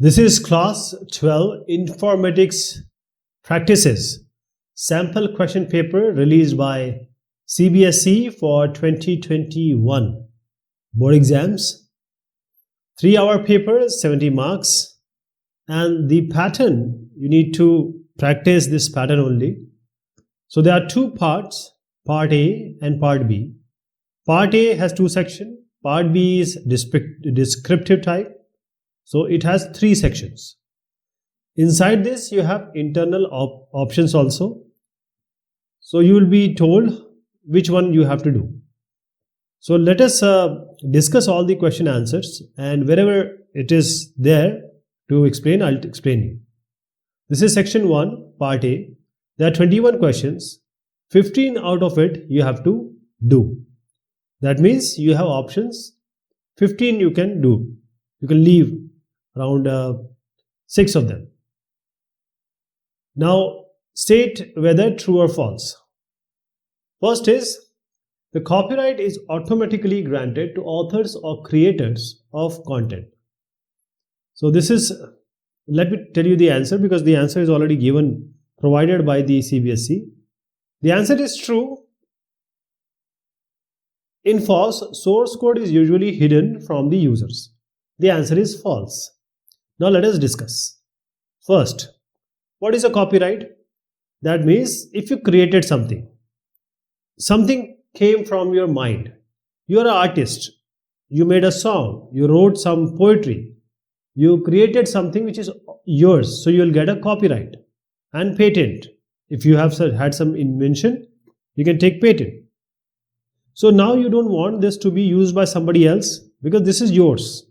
This is class 12 informatics practices sample question paper released by CBSE for 2021 board exams. 3-hour paper, 70 marks, and the pattern, you need to practice this pattern only. So there are two parts, part A and part B. Part A has two sections, part B is descriptive type. So it has three sections. Inside this you have internal options also. So you will be told which one you have to do. So let us discuss all the question answers, and wherever it is there to explain, I'll explain you. This is section 1, part A. There are 21 questions. 15 out of it you have to do. That means you have options. 15 you can do. You can leave around 6 of them. Now state whether true or false. First is, the copyright is automatically granted to authors or creators of content. So this is, let me tell you the answer because the answer is already given, provided by the CBSE. The answer is true. In false, source code is usually hidden from the users. The answer is false. Now let us discuss. First, what is a copyright? That means if you created something came from your mind. You are an artist. You made a song. You wrote some poetry. You created something which is yours. So you will get a copyright and patent. If you have had some invention, you can take patent. So now you don't want this to be used by somebody else because this is yours.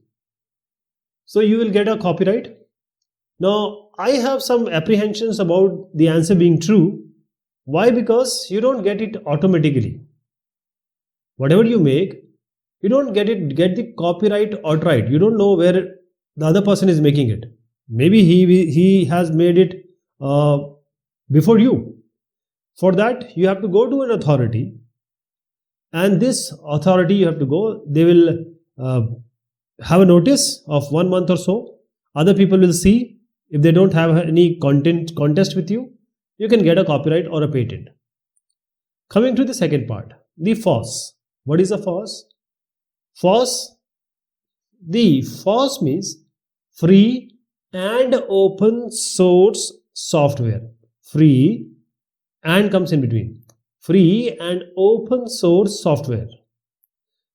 So you will get a copyright. Now I have some apprehensions about the answer being true. Why? Because you don't get it automatically. Whatever you make, you don't get the copyright outright. You don't know where the other person is making it. Maybe he has made it before you. For that, you have to go to an authority, and this authority you have to go. They will have a notice of 1 month or so. Other people will see. If they don't have any contest with you, you can get a copyright or a patent. Coming to the second part, the false. What is a false? False. The false means free and open source software. Free and comes in between. Free and open source software.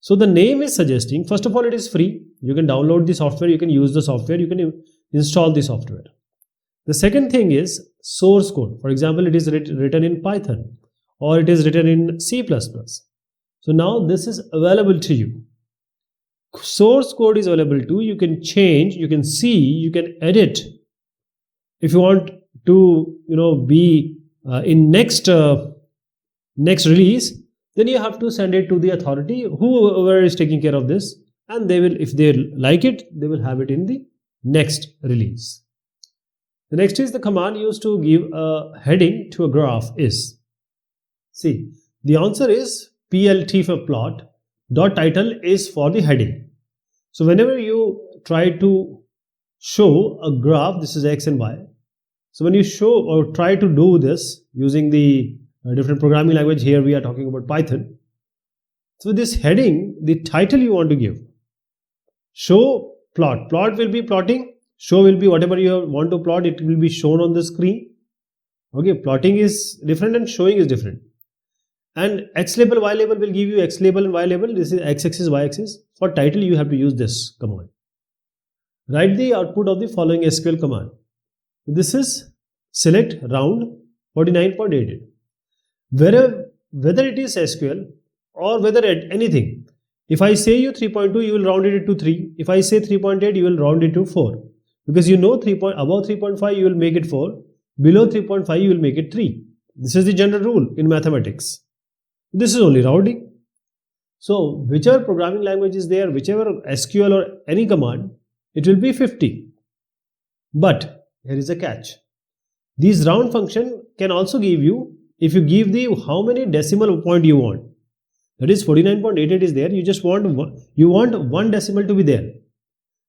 So the name is suggesting, first of all, it is free. You can download the software, you can use the software, you can install the software. The second thing is source code. For example, it is written in Python or it is written in C++. So now this is available to you. Source code is available too. You can change, you can see, you can edit. If you want to, be in next release, then you have to send it to the authority, whoever is taking care of this, and they will, if they like it, they will have it in the next release. The next is the command used to give a heading to a graph is. See, the answer is PLT for plot. Dot title is for the heading. So whenever you try to show a graph, this is X and Y. So when you show or try to do this using the different programming language, here we are talking about Python. So this heading, the title you want to give. Show plot. Plot will be plotting. Show will be whatever you want to plot, it will be shown on the screen. Okay, plotting is different and showing is different. And X label, Y label will give you X label and Y label. This is X axis, Y axis. For title, you have to use this command. Write the output of the following SQL command. This is select round 49.88. Whether it is SQL or whether anything. If I say you 3.2, you will round it to 3. If I say 3.8, you will round it to 4. Because you know above 3.5 you will make it 4, below 3.5 you will make it 3. This is the general rule in mathematics. This is only rounding. So whichever programming language is there, whichever SQL or any command, it will be 50. But here is a catch. These round function can also give you, if you give the how many decimal point you want. That is 49.88 is there, you just want one decimal to be there.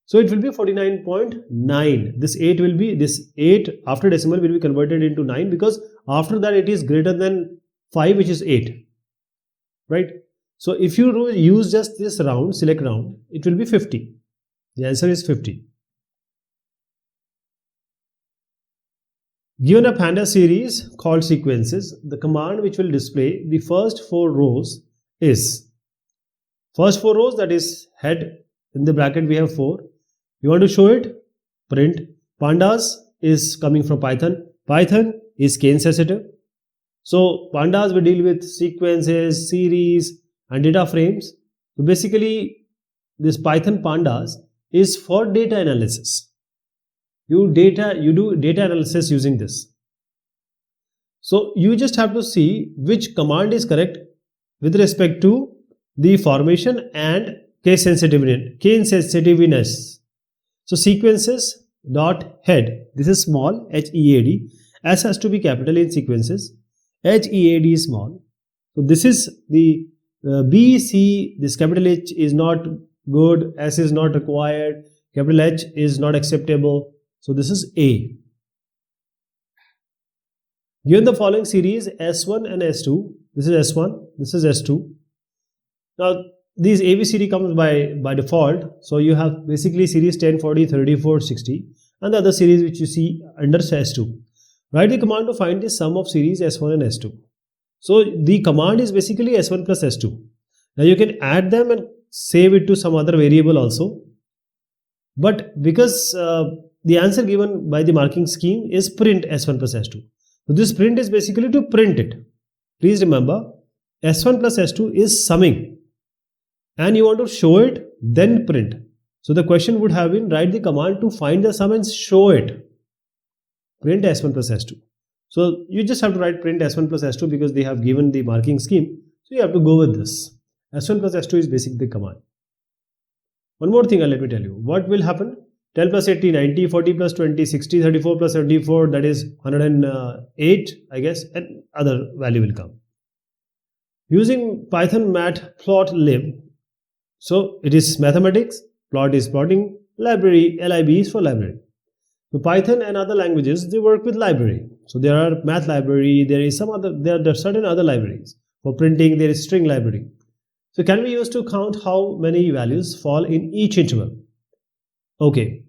So it will be 49.9. This 8 after decimal will be converted into 9, because after that it is greater than 5, which is 8. Right? So if you use just this round, select round, it will be 50. The answer is 50. Given a panda series called sequences, the command which will display the first 4 rows is, first 4 rows, that is head, in the bracket we have 4. You want to show it? Print. Pandas is coming from Python. Python is cane sensitive. So pandas will deal with sequences, series and data frames. So basically this Python pandas is for data analysis. You do data analysis using this. So you just have to see which command is correct with respect to the formation and case sensitiveness. So sequences dot head, this is small, HEAD. S has to be capital in sequences. HEAD is small. So this is the B, C, this capital H is not good, S is not required, capital H is not acceptable. So this is A. Given the following series S1 and S2, this is S1, this is S2. Now these ABCD comes by default. So you have basically series 10, 40, 34, 60 and the other series which you see under S2. Write the command to find the sum of series S1 and S2. So the command is basically S1 plus S2. Now you can add them and save it to some other variable also. But because the answer given by the marking scheme is print S1 plus S2. So this print is basically to print it. Please remember, S1 plus S2 is summing. And you want to show it, then print. So the question would have been, write the command to find the sum and show it. Print S1 plus S2. So you just have to write print S1 plus S2 because they have given the marking scheme. So you have to go with this. S1 plus S2 is basically the command. One more thing let me tell you. What will happen? 10 plus 80, 90, 40 plus 20, 60, 34 plus 74, that is 108, I guess, and other value will come. Using Python matplotlib, so it is mathematics, plot is plotting, library, lib is for library. So Python and other languages, they work with library. So there are math library, there are certain other libraries. For printing, there is string library. So can we use to count how many values fall in each interval? Okay,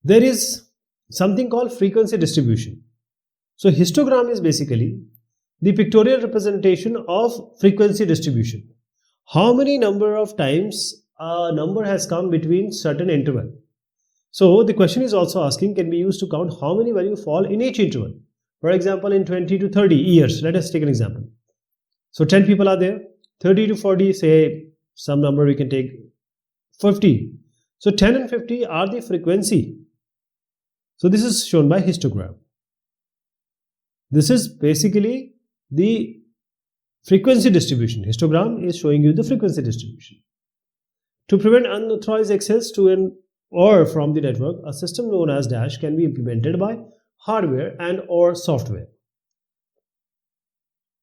there is something called frequency distribution. So histogram is basically the pictorial representation of frequency distribution. How many number of times a number has come between certain interval. So the question is also asking, can be used to count how many values fall in each interval. For example, in 20 to 30 years, let us take an example. So 10 people are there, 30 to 40, say some number we can take 50. So 10 and 50 are the frequency. So this is shown by histogram. This is basically the frequency distribution. Histogram is showing you the frequency distribution. To prevent unauthorized access to an or from the network, a system known as Dash can be implemented by hardware and or software.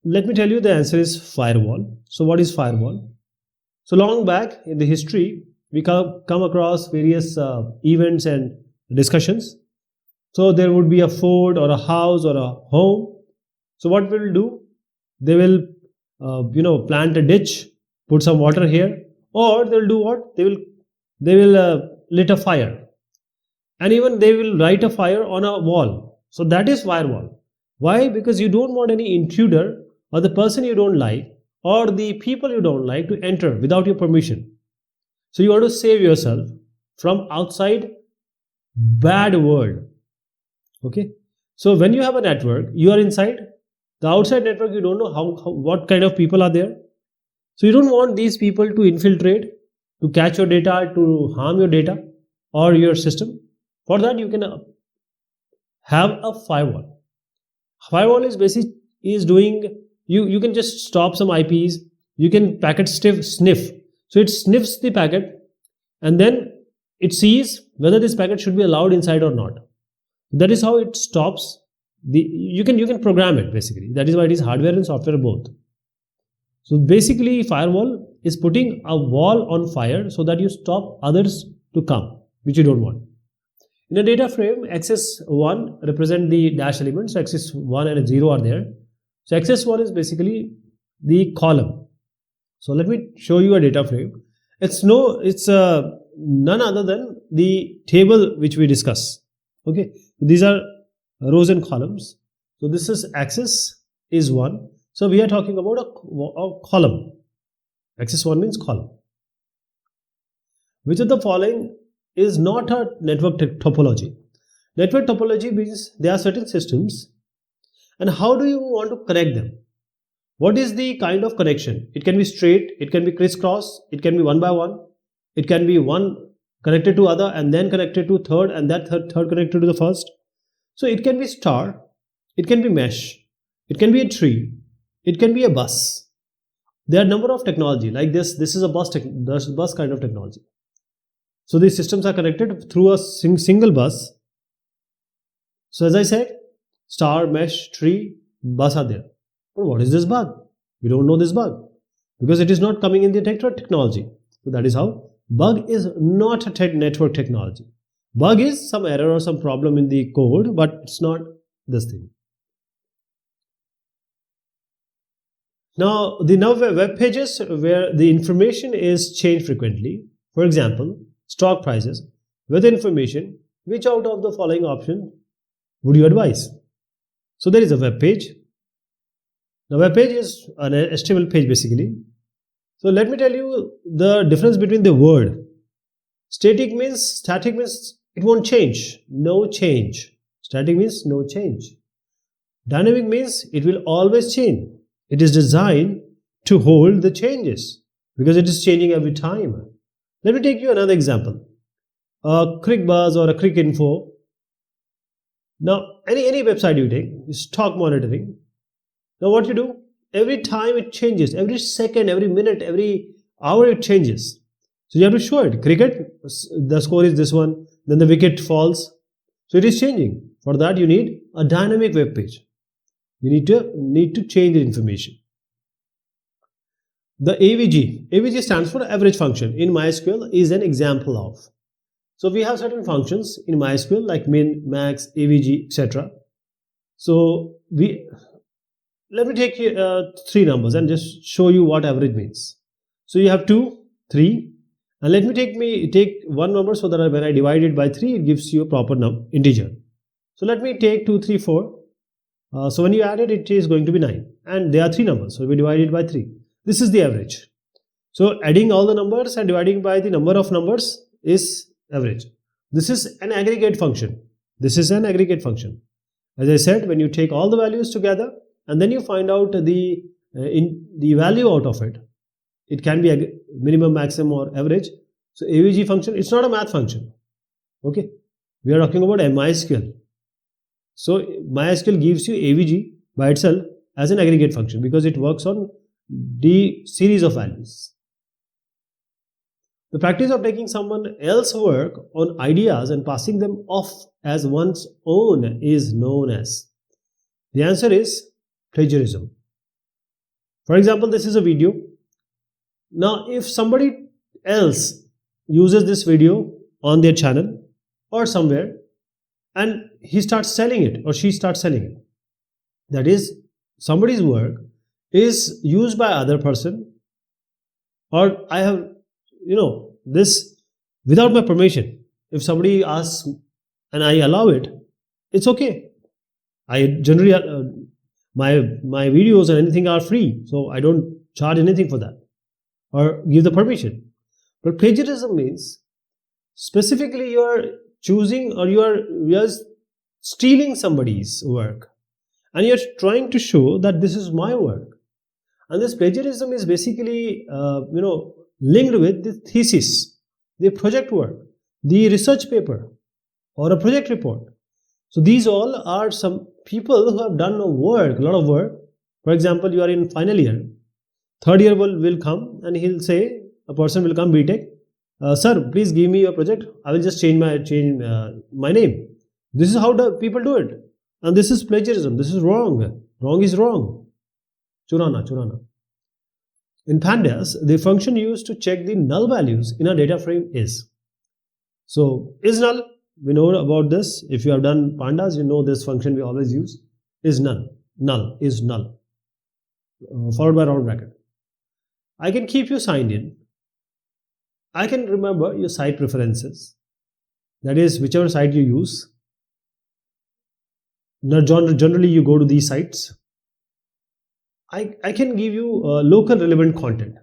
Let me tell you, the answer is firewall. So what is firewall? So long back in the history, we come across various events and discussions. So there would be a fort or a house or a home. So what we will do? They will plant a ditch, put some water here, or they will do what? They will lit a fire, and even they will light a fire on a wall. So that is firewall. Why? Because you don't want any intruder or the person you don't like or the people you don't like to enter without your permission. So you want to save yourself from outside bad world. Okay. So when you have a network, you are inside. The outside network, you don't know what kind of people are there. So you don't want these people to infiltrate, to catch your data, to harm your data or your system. For that, you can have a firewall. Firewall is doing, you can just stop some IPs. You can packet sniff. So it sniffs the packet and then it sees whether this packet should be allowed inside or not. That is how it stops. You can program it basically. That is why it is hardware and software both. So basically, firewall is putting a wall on fire so that you stop others to come. which you don't want. In a data frame, axis 1 represent the dash elements. So axis 1 and 0 are there. So axis 1 is basically the column. So let me show you a data frame. It's none other than the table which we discuss. Okay, these are rows and columns. So this is axis is 1. So we are talking about a column. Axis 1 means column. Which of the following is not a network topology? Network topology means there are certain systems, and how do you want to connect them? What is the kind of connection? It can be straight, it can be crisscross, it can be one by one, it can be one connected to other and then connected to third, and that third connected to the first. So it can be star, it can be mesh, it can be a tree, it can be a bus. There are a number of technology like this. This is a bus kind of technology. So these systems are connected through a single bus. So as I said, star, mesh, tree, bus are there. But what is this bug? We don't know this bug because it is not coming in the technology. So that is how bug is not a network technology. Bug is some error or some problem in the code, but it's not this thing. Now, the web pages where the information is changed frequently, for example, stock prices, with information, which out of the following option would you advise? So there is a web page. The web page is an HTML page basically. So let me tell you the difference between the word. Static means it won't change, no change. Static means no change. Dynamic means it will always change. It is designed to hold the changes because it is changing every time. Let me take you another example. A ClickBuzz or a ClickInfo. Now, any website you take, stock monitoring. Now, what you do? Every time it changes, every second, every minute, every hour it changes. So you have to show it. Cricket, the score is this one. Then the wicket falls. So it is changing. For that, you need a dynamic web page. You need to change the information. The AVG stands for average function in MySQL is an example of. So we have certain functions in MySQL like min, max, AVG, etc. So let me take three numbers and just show you what average means. So you have 2, 3, and let me take one number so that when I divide it by 3, it gives you a proper integer. So let me take 2, 3, 4. So when you add it, it is going to be 9, and there are 3 numbers, so we divide it by 3. This is the average. So adding all the numbers and dividing by the number of numbers is average. This is an aggregate function. As I said, when you take all the values together and then you find out the value out of it, it can be a minimum, maximum, or average. So AVG function, it's not a math function. Okay, we are talking about MySQL. So MySQL gives you AVG by itself as an aggregate function because it works on the series of values. The practice of taking someone else's work on ideas and passing them off as one's own is known as. The answer is plagiarism. For example, this is a video. Now, if somebody else uses this video on their channel or somewhere, and he starts selling it or she starts selling it, that is, somebody's work is used by other person, or I have this without my permission. If somebody asks and I allow it, it's okay. I generally my videos and anything are free, so I don't charge anything for that or give the permission. But plagiarism means specifically you are choosing or you are stealing somebody's work and you're trying to show that this is my work. And this plagiarism is basically linked with the thesis, the project work, the research paper, or a project report. So these all are some people who have done a lot of work. For example, you are in final year, third year will come and he'll say, a person will come, BTech, sir, please give me your project. I will just change my name. This is how the people do it. And this is plagiarism. This is wrong. Wrong is wrong. Churana. In pandas, the function used to check the null values in a data frame is. So is null, we know about this. If you have done pandas, you know this function we always use is null. Null is null, followed by round bracket. I can keep you signed in. I can remember your site preferences. That is, whichever site you use. Now, generally, you go to these sites. I can give you local relevant content.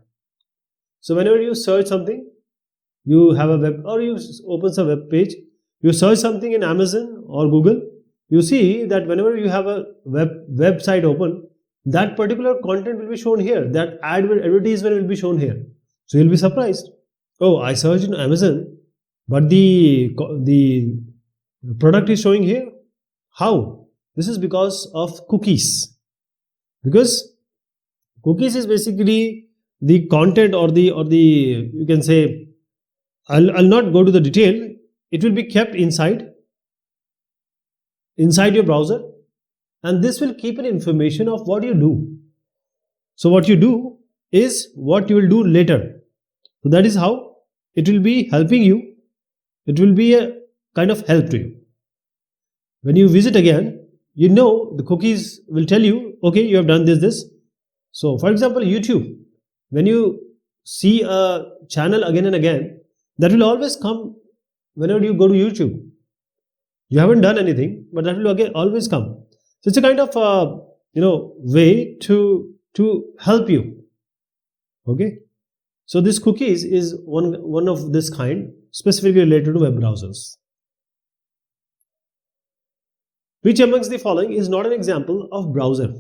So whenever you search something, you have a web or you open a web page, you search something in Amazon or Google, you see that whenever you have a website open, that particular content will be shown here. That advertisement will be shown here. So you'll be surprised. Oh, I searched in Amazon, but the product is showing here. How? This is because of cookies. Because cookies is basically the content or the you can say, I'll not go to the detail. It will be kept inside your browser, and this will keep an information of what you do. So what you do is what you will do later. So that is how it will be helping you. It will be a kind of help to you. When you visit again, you know the cookies will tell you, okay, you have done this. So for example, YouTube, when you see a channel again and again, that will always come whenever you go to YouTube. You haven't done anything, but that will again always come. So it's a kind of way to help you. Okay. So this cookies is one of this kind, specifically related to web browsers. Which amongst the following is not an example of browser?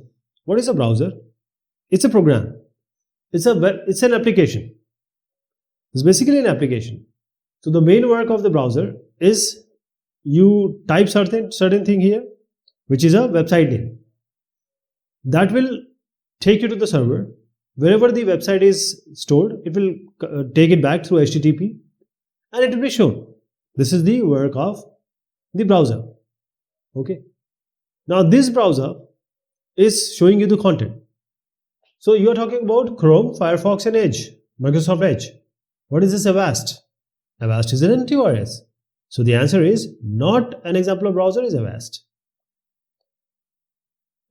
What is a browser? It's a program. It's an application. It's basically an application. So the main work of the browser is you type certain thing here, which is a website name. That will take you to the server. Wherever the website is stored, it will take it back through HTTP and it will be shown. This is the work of the browser. Okay. Now this browser is showing you the content. So you are talking about Chrome, Firefox and Edge, Microsoft Edge. What is this Avast? Avast is an antivirus. So the answer is not an example of browser is Avast.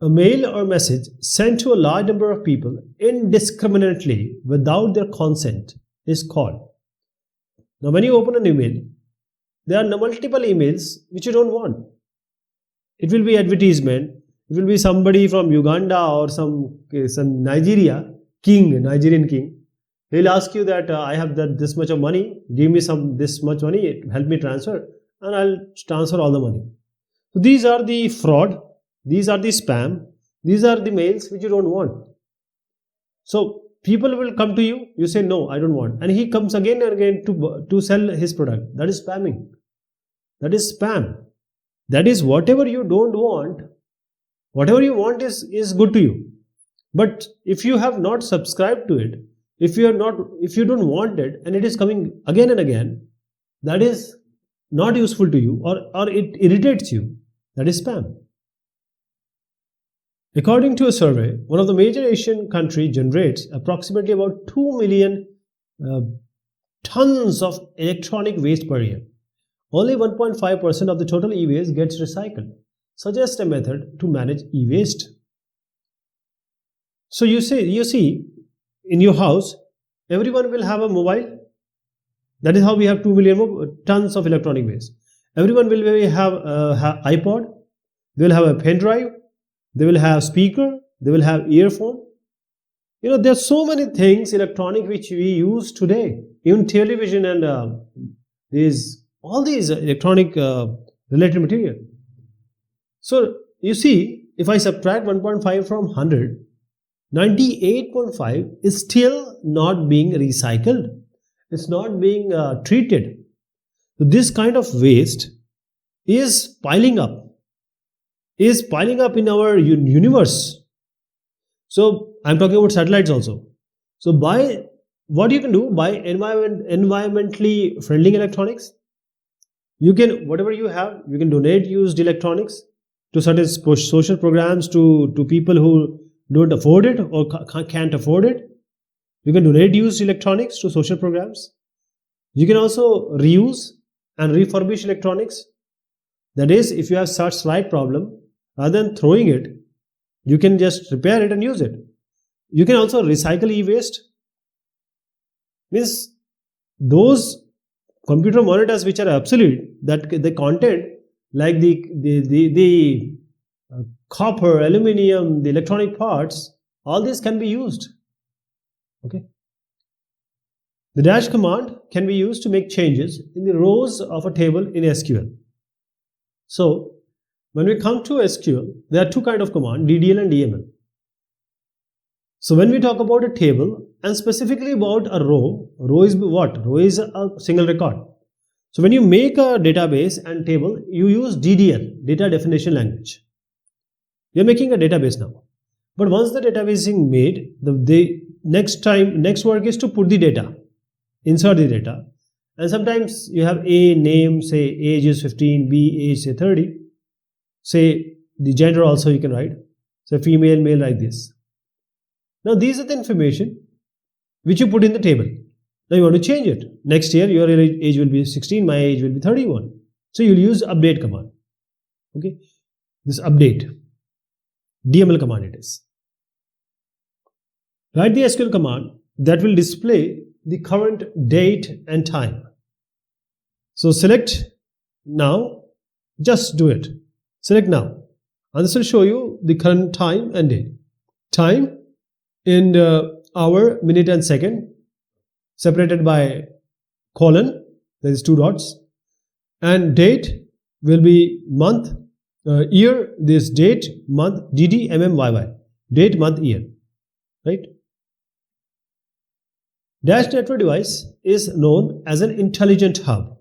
A mail or message sent to a large number of people indiscriminately without their consent is called. Now when you open an email, there are multiple emails which you don't want. It will be advertisement. It will be somebody from Uganda or some Nigerian king. He'll ask you that I have this much of money, give me this much money, help me transfer, and I'll transfer all the money. So these are the fraud, these are the spam, these are the mails which you don't want. So people will come to you, you say no, I don't want, and he comes again and again to sell his product. That is spamming. That is spam. That is whatever you don't want. Whatever you want is good to you. But if you have not subscribed to it, if you don't want it and it is coming again and again, that is not useful to you or it irritates you. That is spam. According to a survey, one of the major Asian countries generates approximately about 2 million tons of electronic waste per year. Only 1.5% of the total e-waste gets recycled. Suggest a method to manage e-waste. So you see, in your house, everyone will have a mobile. That is how we have 2 million tons of electronic waste. Everyone will have iPod. They will have a pen drive. They will have speaker. They will have earphone. There are so many things electronic which we use today. Even television and all these electronic related material. So you see, if I subtract 1.5 from 100, 98.5 is still not being recycled. It's not being treated. So this kind of waste is piling up. In our universe. So I'm talking about satellites also. So what you can do by environmentally friendly electronics, you can, whatever you have, you can donate used electronics to certain social programs, to people who don't afford it or can't afford it. You can donate used electronics to social programs. You can also reuse and refurbish electronics. That is, if you have such slight problem, rather than throwing it, you can just repair it and use it. You can also recycle e-waste. Means those computer monitors which are obsolete, that the content like the copper, aluminium, the electronic parts, all these can be used. Okay. The dash command can be used to make changes in the rows of a table in SQL. So when we come to SQL, there are two kinds of command, DDL and DML. So when we talk about a table and specifically about a row is what? Row is a single record. So when you make a database and table, you use DDL, data definition language. You're making a database now. But once the database is made, the next work is to put the data, insert the data. And sometimes you have A name, say age is 15, B age say 30. Say the gender also you can write. So female, male like this. Now these are the information which you put in the table. Now you want to change it. Next year your age will be 16, my age will be 31. So you'll use update command. Okay, this update, DML command it is. Write the SQL command that will display the current date and time. So select now, just do it. Select now, and this will show you the current time and date. Time in hour, minute and second, separated by colon, there is two dots, and date will be month, year, this date, month, DD, YY, date, month, year, right? Dash network device is known as an intelligent hub.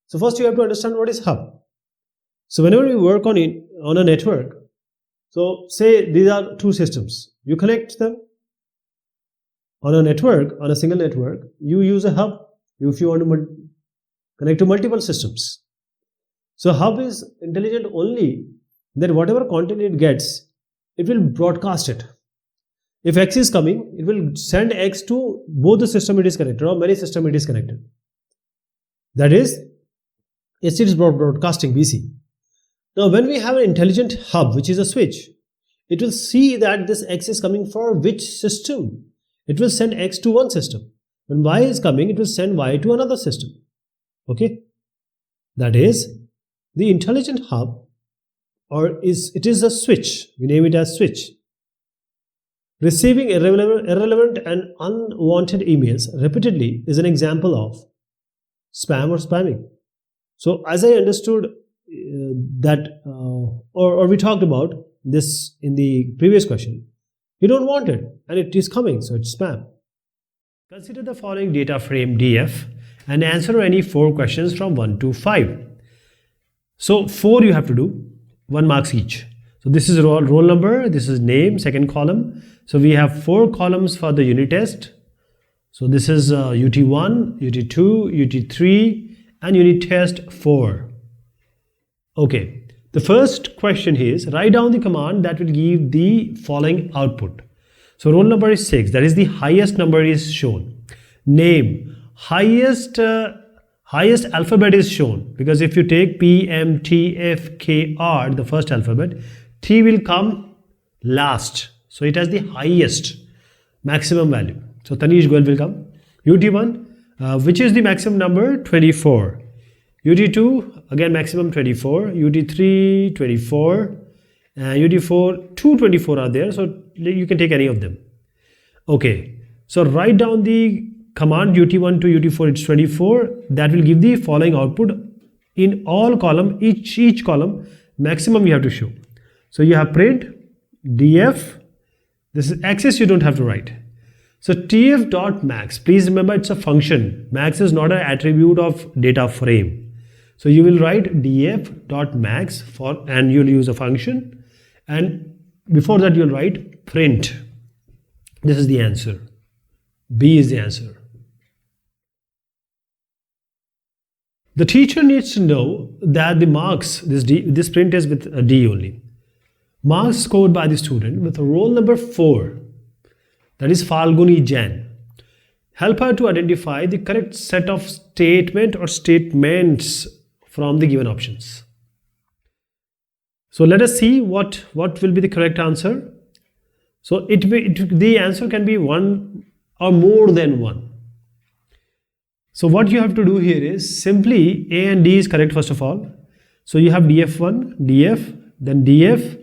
So first you have to understand what is hub. So whenever you work on a network, so say these are two systems, you connect them on a network, on a single network, you use a hub if you want to connect to multiple systems. So hub is intelligent only that whatever content it gets, it will broadcast it. If X is coming, it will send X to both the system it is connected or many systems it is connected. That is, it is broadcasting BC. Now when we have an intelligent hub, which is a switch, it will see that this X is coming for which system. It will send X to one system. When Y is coming, it will send Y to another system. Okay? That is, the intelligent hub, it is a switch. We name it as switch. Receiving irrelevant and unwanted emails repeatedly is an example of spam or spamming. So as I understood that, or we talked about this in the previous question, you don't want it and it is coming, so it's spam. Consider the following data frame DF and answer any 4 questions from 1 to 5. So 4 you have to do, 1 marks each. So this is roll number, this is name, second column. So we have 4 columns for the unit test. So this is UT1, UT2, UT3 and unit test 4. Okay, the first question is write down the command that will give the following output. So roll number is 6, that is the highest number is shown. Name, highest alphabet is shown, because if you take P, M, T, F, K, R, the first alphabet, T will come last. So it has the highest maximum value. So Tanish Goel will come. UT1, which is the maximum number? 24. UT2, again maximum 24. UT3, 24. UT4, 224 are there. So you can take any of them. Okay. So write down the command UT1 to UT4, it's 24. That will give the following output in all column, each column, maximum you have to show. So you have print, df, this is access you don't have to write. So tf.max, please remember it's a function. Max is not an attribute of data frame. So you will write df.max and you'll use a function, and before that you'll write print. This is the answer. B is the answer. The teacher needs to know that the marks, this print is with a D only. Marks scored by the student with a roll number 4, that is Falguni Jain, Help her to identify the correct set of statement or statements from the given options. So let us see what will be the correct answer. So the answer can be one or more than one. So what you have to do here is simply A and D is correct first of all. So you have DF1, DF, then DF.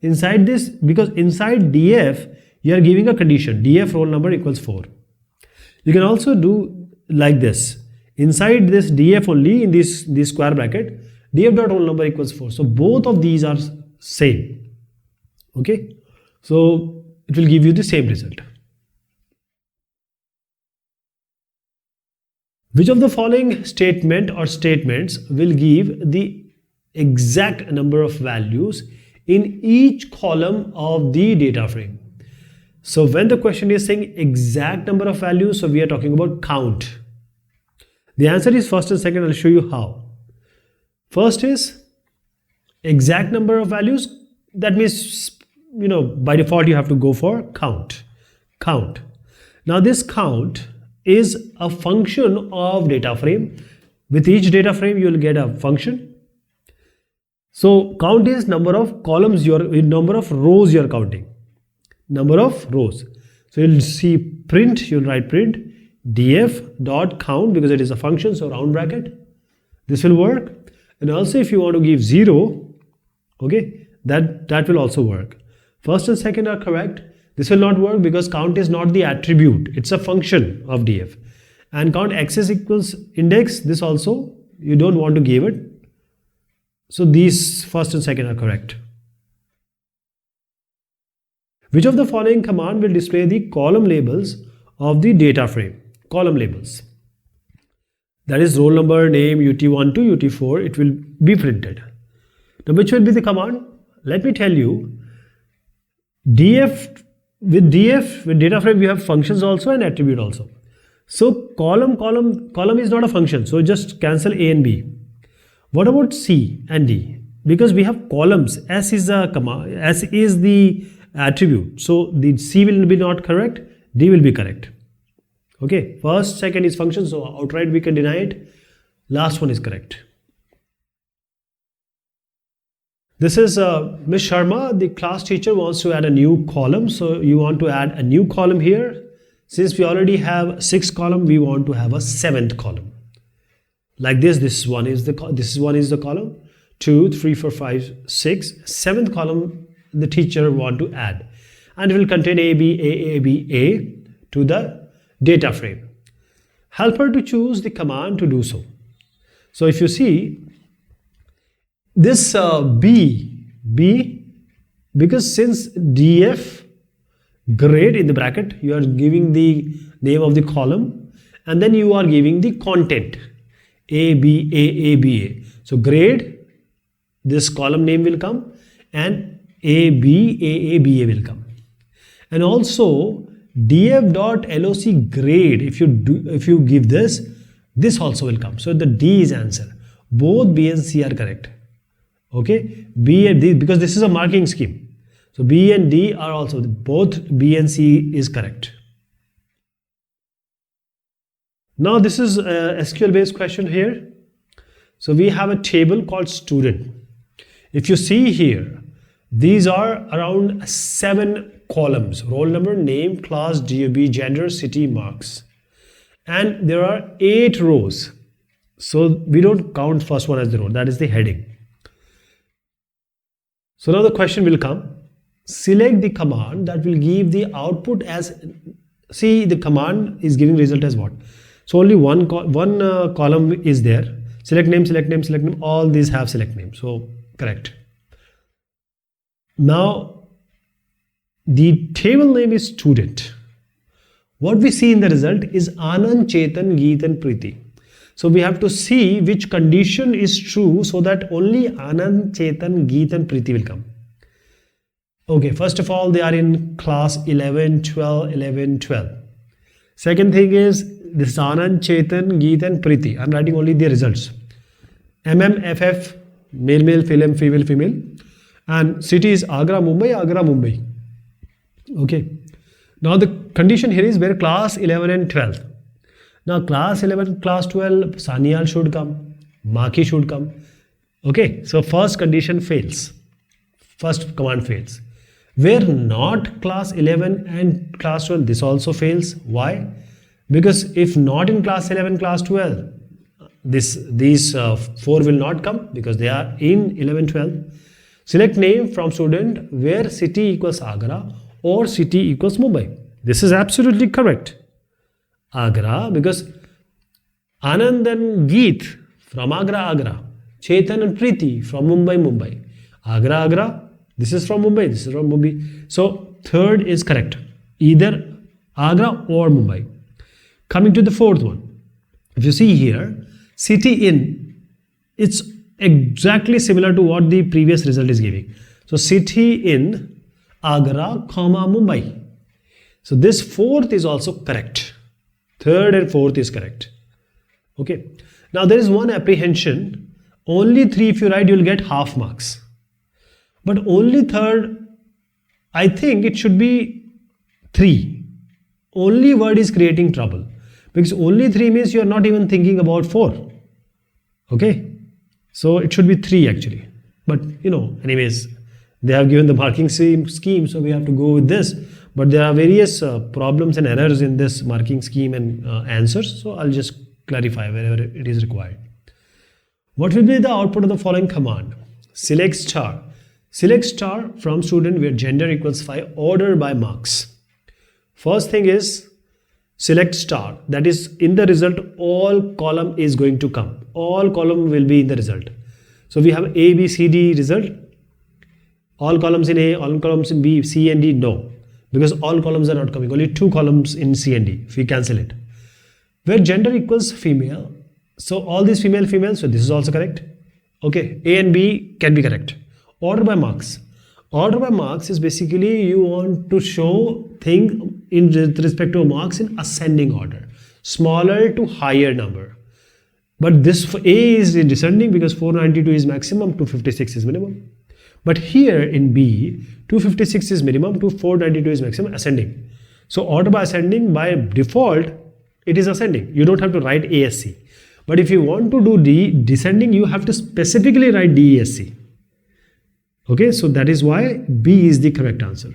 Inside this, because inside DF you are giving a condition, DF roll number equals 4. You can also do like this. Inside this DF only, in this square bracket, DF dot roll number equals 4. So both of these are same. Okay. So it will give you the same result. Which of the following statement or statements will give the exact number of values in each column of the data frame? So when the question is saying exact number of values, so we are talking about count. The answer is first and second. I'll show you how. First is exact number of values. That means, by default you have to go for count. Count. Now this count is a function of data frame. With each data frame you will get a function. So count is number of columns, number of rows you are counting. Number of rows. So you'll see print, you'll write print df dot count because it is a function, so round bracket. This will work. And also if you want to give 0, okay, that will also work. First and second are correct. This will not work because count is not the attribute, it's a function of df. And count access equals index, this also you don't want to give it. So these first and second are correct. Which of the following command will display the column labels of the data frame? Column labels. That is roll number, name, UT1 to UT4, it will be printed. Now which will be the command? Let me tell you. With data frame you have functions also and attribute also. So column is not a function, so just cancel A and B. What about C and D? Because we have columns, S is a command, S is the attribute, so the C will be not correct, D will be correct. Okay, first, second is function, so outright we can deny it. Last one is correct. This is Ms. Sharma, the class teacher wants to add a new column, so you want to add a new column here. Since we already have 6 column, we want to have a 7th column. Like this one is the column, 2, 3, 4, 5, 6. 7th column the teacher want to add, and it will contain A, B, A, B, A to the data frame. Help her to choose the command to do so. So if you see this B, because since df grade in the bracket, you are giving the name of the column and then you are giving the content A, B, A, B, A. So grade, this column name will come, and A, B, A, B, A will come. And also df.loc grade, if you give this also will come. So the D is answer. Both B and C are correct. Okay, B and D, because this is a marking scheme. So B and D are also, both B and C is correct. Now this is a SQL based question here. So we have a table called student. If you see here, these are around 7 columns: roll number, name, class, DOB, gender, city, marks. And there are 8 rows. So we don't count first one as the row, that is the heading. So now the question will come. Select the command that will give the output as, see the command is giving result as what? So only one column is there. Select name, select name, select name, all these have select name. So correct. Now the table name is student. What we see in the result is Anand, Chetan, Geet and Preeti. So we have to see which condition is true so that only Anand, Chetan, Geet and Preeti will come. Okay, first of all, they are in class 11, 12, 11, 12. Second thing is this is Anand, Chetan, Geet and Preeti. I am writing only the results. FF, male, male, female, female. And city is Agra, Mumbai. Okay. Now the condition here is where class 11 and 12. Now class 11, class 12, Saniyal should come, Maki should come. Okay, so first condition fails. First command fails. Where not class 11 and class 12, this also fails. Why? Because if not in class 11, class 12, these 4 will not come because they are in 11, 12. Select name from student where city equals Agra or city equals Mumbai. This is absolutely correct. Agra, because Anand and Geet from Agra, Agra. Chetan and Preeti from Mumbai, Mumbai. Agra, Agra. This is from Mumbai. This is from Mumbai. So third is correct. Either Agra or Mumbai. Coming to the fourth one. If you see here, city in, it's exactly similar to what the previous result is giving. So city in Agra, Mumbai. So this fourth is also correct. Third and fourth is correct. Okay. Now there is one apprehension. Only 3 if you write, you will get half marks. But only third, I think it should be 3. Only word is creating trouble. Because only 3 means you are not even thinking about 4. Okay. So it should be 3 actually. But anyways, they have given the marking scheme, so we have to go with this. But there are various problems and errors in this marking scheme and answers. So I'll just clarify wherever it is required. What will be the output of the following command? Select star. Select star from student where gender equals 5, order by marks. First thing is select star. That is in the result, all column is going to come. All column will be in the result. So we have A, B, C, D result. All columns in A, all columns in B, C and D, no. Because all columns are not coming. Only 2 columns in C and D. If we cancel it. Where gender equals female. So all these female, so this is also correct. Okay, A and B can be correct. Order by marks. Order by marks is basically you want to show thing in respect to marks in ascending order. Smaller to higher number. But this A is descending because 492 is maximum, 256 is minimum. But here in B, 256 is minimum, 492 is maximum, ascending. So order by ascending, by default, it is ascending. You don't have to write ASC. But if you want to do descending, you have to specifically write DESC. Okay, so that is why B is the correct answer.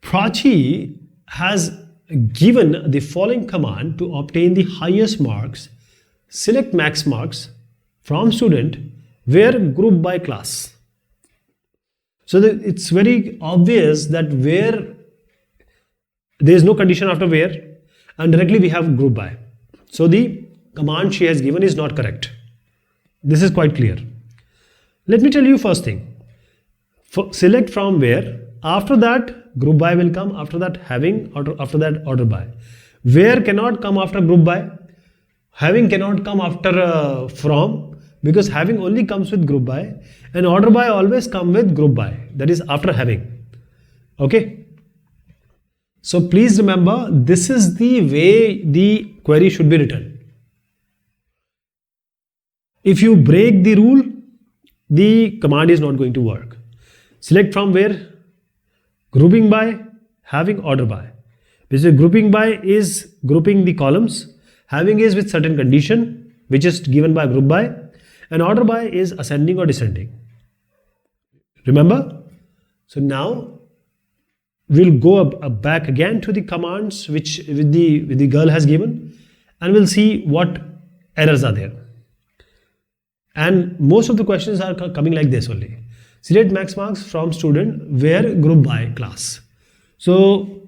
Prachi has given the following command to obtain the highest marks. Select max marks from student where group by class. So it's very obvious that where there is no condition after where and directly we have group by. So the command she has given is not correct. This is quite clear. Let me tell you first thing. Select from where, after that group by will come, after that having, after that order by. Where cannot come after group by, having cannot come after from, because having only comes with group by, and order by always come with group by, that is after having. Okay. So please remember, this is the way the query should be written. If you break the rule, the command is not going to work. Select from where, grouping by, having, order by. Because grouping by is grouping the columns, having is with certain condition which is given by group by, and order by is ascending or descending. Remember? So now we'll go back again to the commands which the girl has given, and we'll see what errors are there. And most of the questions are coming like this only. Select max marks from student where group by class. So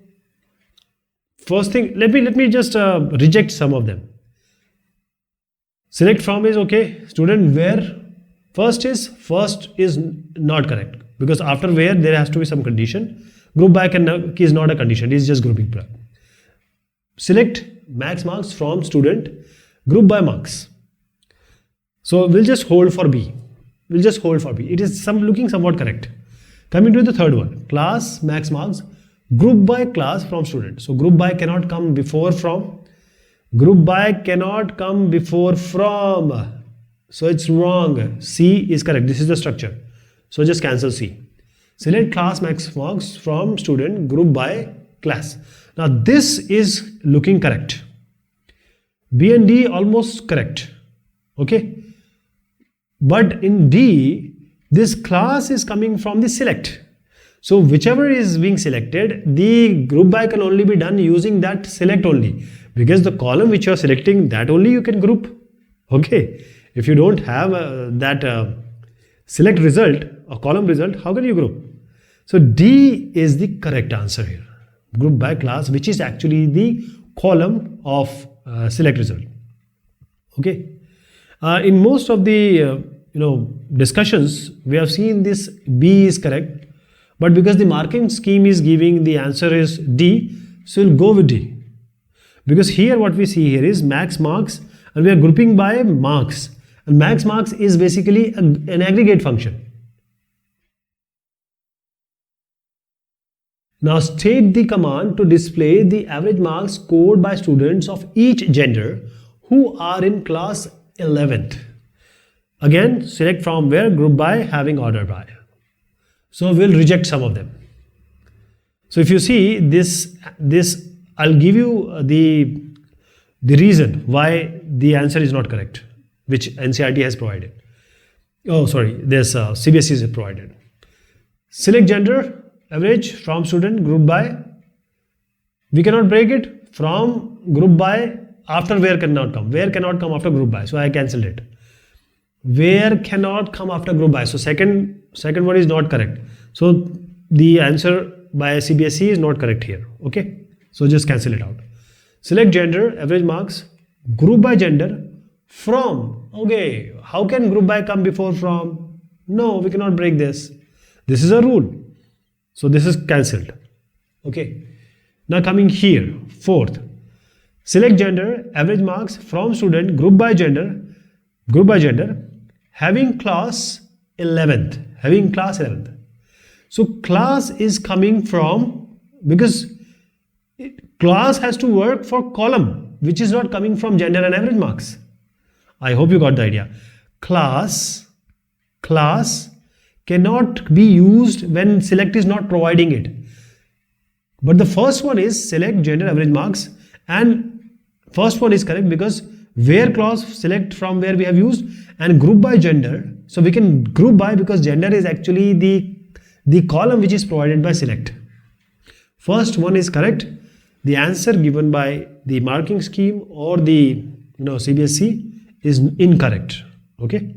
first thing, let me just reject some of them. Select from is okay. Student where, first is not correct, because after where there has to be some condition. Group by is not a condition, it is just grouping. Select max marks from student group by marks. So we'll just hold for B. We'll just hold for B. It is looking somewhat correct. Coming to the third one, class max marks group by class from student. So group by cannot come before from. Group by cannot come before from. So it's wrong. C is correct. This is the structure. So just cancel C. Select class max marks from student group by class. Now this is looking correct. B and D almost correct. Okay. But in D, this class is coming from the select. So whichever is being selected, the group by can only be done using that select only, because the column which you are selecting, that only you can group. Okay. If you don't have that select result or column result, how can you group? So D is the correct answer here. Group by class, which is actually the column of select result. Okay. In most of the discussions, we have seen this B is correct, but because the marking scheme is giving the answer is D, so we'll go with D. Because here what we see here is max marks, and we are grouping by marks, and max marks is basically an aggregate function. Now state the command to display the average marks scored by students of each gender who are in class 11th. Again, select from where, group by, having order by. So we'll reject some of them. So if you see this I'll give you the reason why the answer is not correct, which NCERT has provided. Oh, sorry, this CBSE has provided. Select gender, average from student, group by. We cannot break it from group by. After where cannot come. Where cannot come after group by. So I cancelled it. Where cannot come after group by. So second one is not correct. So the answer by CBSE is not correct here. Okay. So just cancel it out. Select gender, average marks, group by gender, from. Okay. How can group by come before from? No, we cannot break this. This is a rule. So this is cancelled. Okay. Now coming here, fourth. Select gender, average marks from student, group by gender, having class 11th. So class is coming from, because class has to work for column, which is not coming from gender and average marks. I hope you got the idea. Class cannot be used when select is not providing it. But the first one is select gender, average marks, and first one is correct because where clause select from where we have used, and group by gender. So we can group by because gender is actually the column which is provided by select. First one is correct. The answer given by the marking scheme or the CBSE is incorrect. Okay.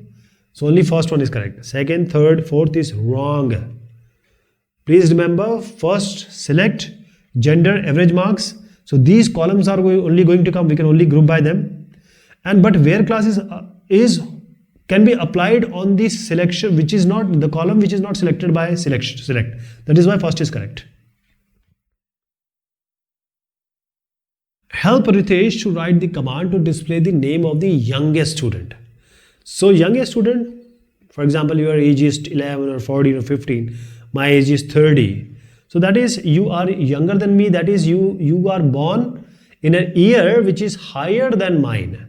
So only first one is correct. Second, third, fourth is wrong. Please remember, first select, gender, average marks. So these columns are only going to come. We can only group by them. But where class can be applied on the selection, which is not the column which is not selected by select. That is why first is correct. Help Ritesh to write the command to display the name of the youngest student. So youngest student, for example, your age is 11 or 14 or 15. My age is 30. So that is, you are younger than me. That is, you are born in a year which is higher than mine.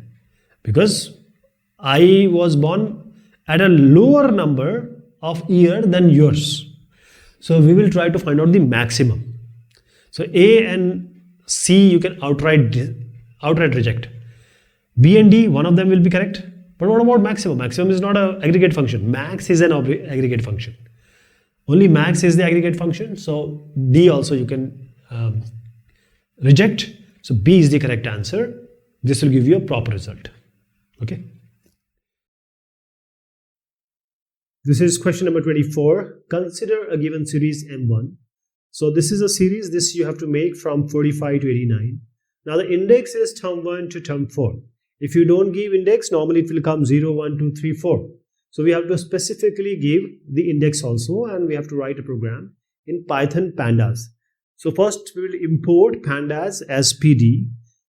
Because I was born at a lower number of year than yours. So we will try to find out the maximum. So A and C you can outright reject. B and D, one of them will be correct. But what about maximum? Maximum is not an aggregate function. Max is an aggregate function. Only max is the aggregate function. So D also you can reject. So B is the correct answer. This will give you a proper result. Okay. This is question number 24. Consider a given series M1. So this is a series. This you have to make from 45 to 89. Now the index is term 1 to term 4. If you don't give index, normally it will come 0, 1, 2, 3, 4. So we have to specifically give the index also, and we have to write a program in Python pandas. So first we will import pandas as PD.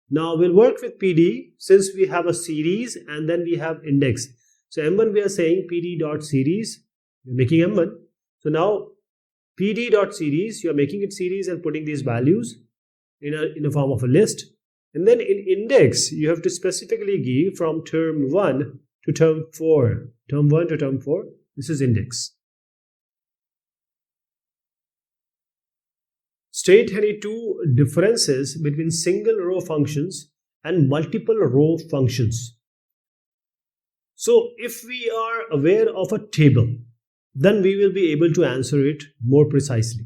Now we'll work with PD since we have a series and then we have index. So M1 we are saying PD.series. We're making M1. So now PD.series, you are making it series and putting these values in a form of a list. And then in index, you have to specifically give from term 1 to term 4. Term 1 to term 4. This is index. State any two differences between single row functions and multiple row functions. So if we are aware of a table, then we will be able to answer it more precisely.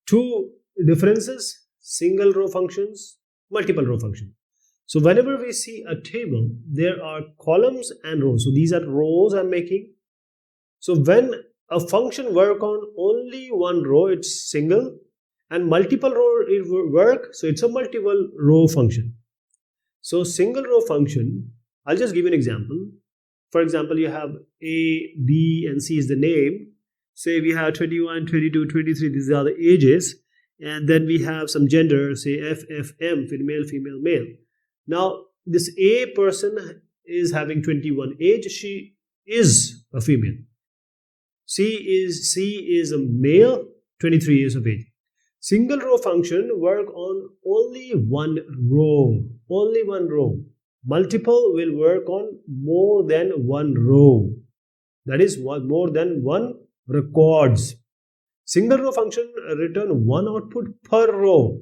Two differences, single row functions, multiple row functions. So whenever we see a table, there are columns and rows. So these are rows I'm making. So when a function work on only one row, it's single, and multiple row it will work, so it's a multiple row function. So single row function, I'll just give you an example. For example, you have A, B, and C is the name. Say we have 21, 22, 23, these are the ages. And then we have some gender, say F, F, M, female, female, male. Now, this A person is having 21 age, she is a female. C is a male, 23 years of age. Single row function work on only one row, only one row. Multiple will work on more than one row. That is more than one records. Single row function return one output per row.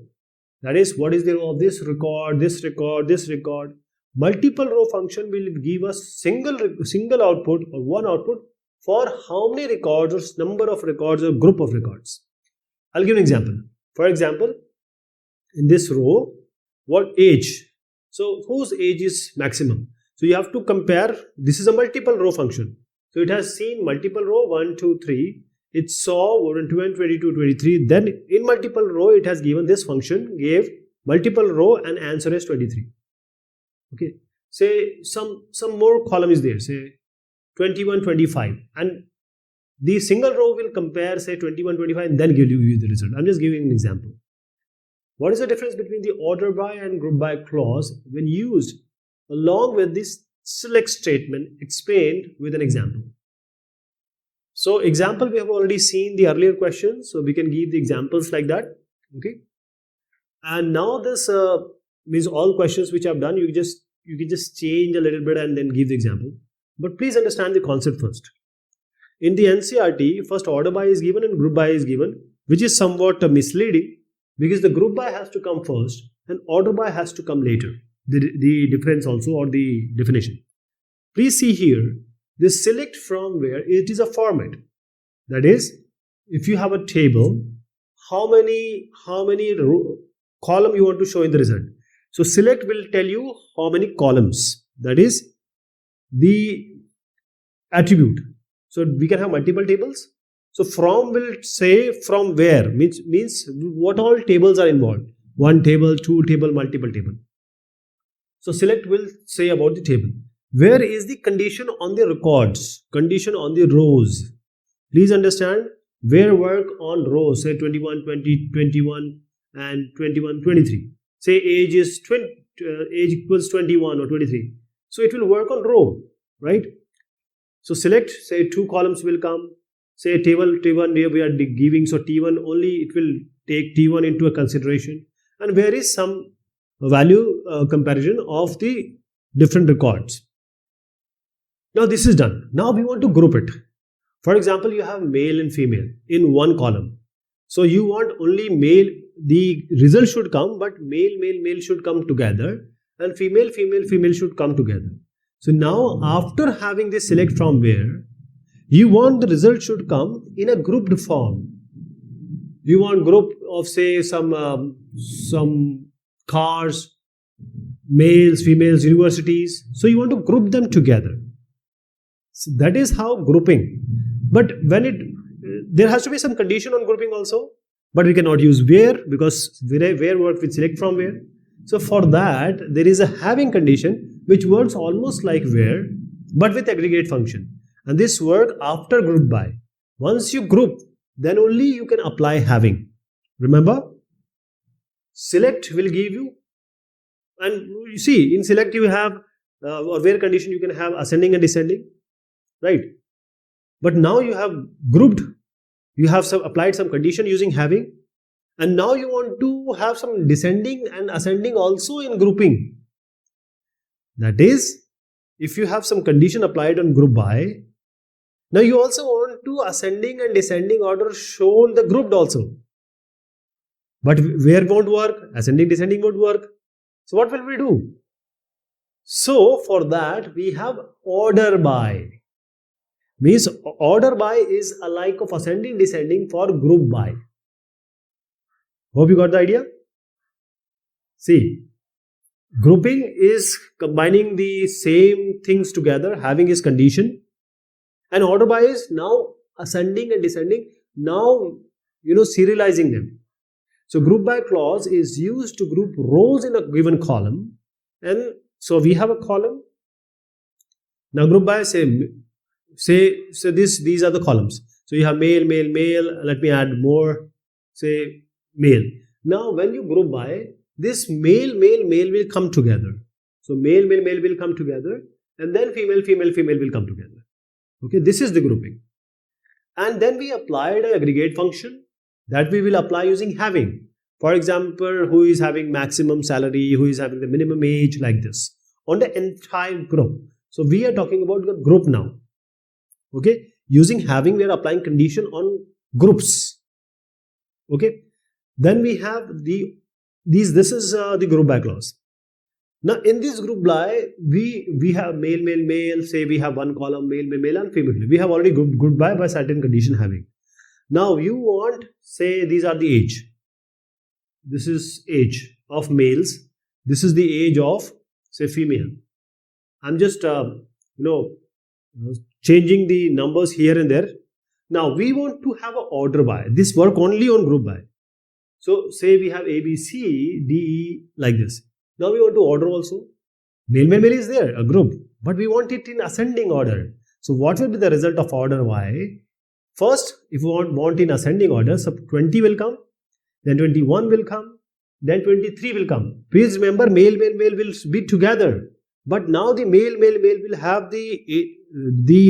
That is, what is the row of this record, this record, this record. Multiple row function will give us single output or one output for how many records or number of records or group of records. I'll give an example. For example, in this row, what age? So whose age is maximum? So you have to compare. This is a multiple row function. So it has seen multiple row 1, 2, 3. It saw 1, 2, and 22, 23. Then in multiple row, it has given this function, gave multiple row and answer is 23. Okay. Say some more column is there. Say 21, 25. And the single row will compare, say 21, 25 and then give you the result. I'm just giving an example. What is the difference between the order by and group by clause when used along with this select statement explained with an example? So example, we have already seen the earlier questions, so we can give the examples like that. Okay. And now this means all questions which I've done, you can just change a little bit and then give the example. But please understand the concept first. In the NCERT, first order by is given and group by is given, which is somewhat misleading because the group by has to come first and order by has to come later. The difference also, or the definition. Please see here, this select from where, it is a format. That is, if you have a table, how many column you want to show in the result. So select will tell you how many columns. That is the attribute. So we can have multiple tables. So from will say from where, means what all tables are involved. One table, two table, multiple table. So select will say about the table. Where is the condition on the records, condition on the rows. Please understand, where work on rows, say 21, 20, 21 and 21, 23. Say age is age equals 21 or 23. So it will work on row, right? So select, say two columns will come. Say table T1 we are giving, so T1 only, it will take T1 into a consideration. And where is some value comparison of the different records. Now this is done. Now we want to group it. For example, you have male and female in one column. So you want only male, the result should come, but male should come together and female should come together. So now after having this select from where, you want the result should come in a grouped form. You want group of say some cars, males, females, universities. So you want to group them together. So that is how grouping. But when there has to be some condition on grouping also. But we cannot use where because where works with select from where. So for that there is a having condition which works almost like where but with aggregate function. And this work after group by. Once you group, then only you can apply having. Remember, select will give you, and you see in select you have or where condition you can have ascending and descending, right? But now you have grouped, you have applied some condition using having, and now you want to have some descending and ascending also in grouping. That is, if you have some condition applied on group by, now you also want to ascending and descending order shown the grouped also. But where won't work? Ascending, descending won't work. So what will we do? So for that we have order by. Means order by is a like of ascending, descending for group by. Hope you got the idea. See, grouping is combining the same things together, having its condition, and order by is now ascending and descending, now serializing them. So group by clause is used to group rows in a given column, and so we have a column. Now group by say these are the columns. So you have male, male, male. Let me add more. Say male. Now when you group by, this male, male, male will come together. So male, male, male will come together, and then female, female, female will come together. Okay, this is the grouping. And then we applied an aggregate function that we will apply using having. For example, who is having maximum salary, who is having the minimum age, like this, on the entire group. So we are talking about the group now. Okay, using having, we are applying condition on groups. Okay, then we have this is the group by clause. Now in this group by, we have male, male, male. Say we have one column male, male, male, and female. We have already grouped by certain condition having. Now you want, say these are the age. This is age of males. This is the age of, say, female. I'm just changing the numbers here and there. Now we want to have an order by. This work only on group by. So say we have A, B, C, D, E, like this. Now we want to order also. Male, male, male is there, a group, but we want it in ascending order. So what will be the result of order by? First, if we want in ascending order, so 20 will come, then 21 will come, then 23 will come. Please remember, male, male, male will be together. But now the male, male, male will have the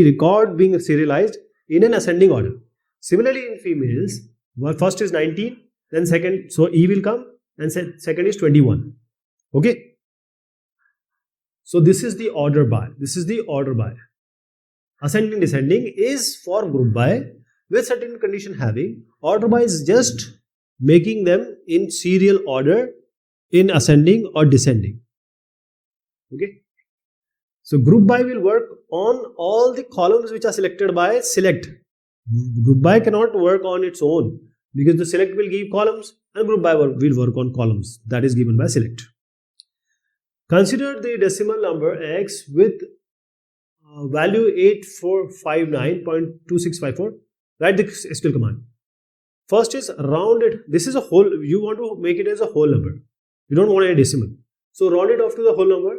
record being serialized in an ascending order. Similarly, in females, first is 19, then second, so E will come, and second is 21. Okay. So this is the order by. This is the order by. Ascending, descending is for group by with certain condition having. Order by is just making them in serial order in ascending or descending. Okay. So group by will work on all the columns which are selected by select. Group by cannot work on its own because the select will give columns and group by will work on columns that is given by select. Consider the decimal number x with value 8459.2654. Write the SQL command. First is rounded. This is a whole. You want to make it as a whole number. You don't want any decimal. So round it off to the whole number.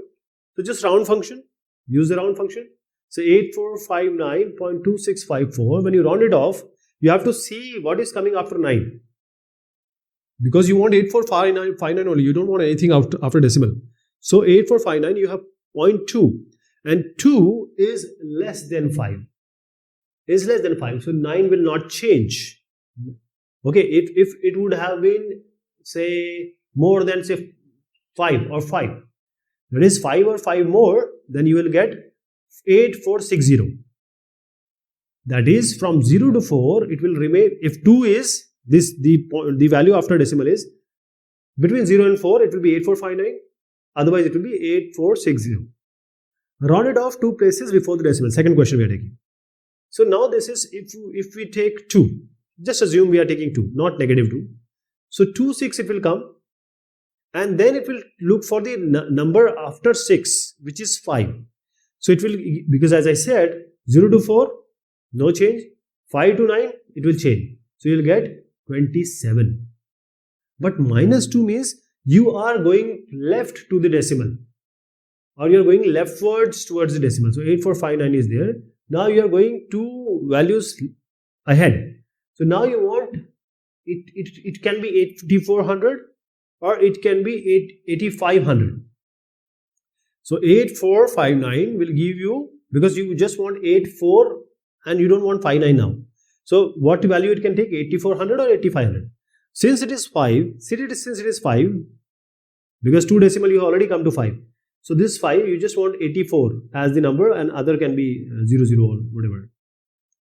So just round function. Use the round function. So 8459.2654. When you round it off, you have to see what is coming after 9. Because you want 8459 only. You don't want anything after decimal. So 8459, you have 0.2. And 2 is less than 5. Is less than 5. So 9 will not change. Okay, if it would have been, say, more than, say, 5 or 5. That is 5 or 5 more, then you will get 8460. That is from 0 to 4, it will remain. If 2 is the value after decimal is between 0 and 4, it will be 8459. Otherwise, it will be 8460. Round it off 2 places before the decimal. Second question we are taking. So now this is if we take 2. Just assume we are taking 2, not negative 2. So 2, 6 it will come. And then it will look for the number after 6, which is 5. So it will, because as I said, 0 to 4, no change. 5 to 9, it will change. So you will get 27. But minus 2 means you are going left to the decimal. Or you are going leftwards towards the decimal. So 8459 is there. Now you are going 2 values ahead. So now you want, it can be 8400 or it can be 8500. So 8459 will give you, because you just want 84 and you don't want 59 now. So what value it can take, 8400 or 8500. Since it is 5, since it is 5, because 2 decimal you already come to 5. So this 5, you just want 84 as the number and other can be 00 or whatever.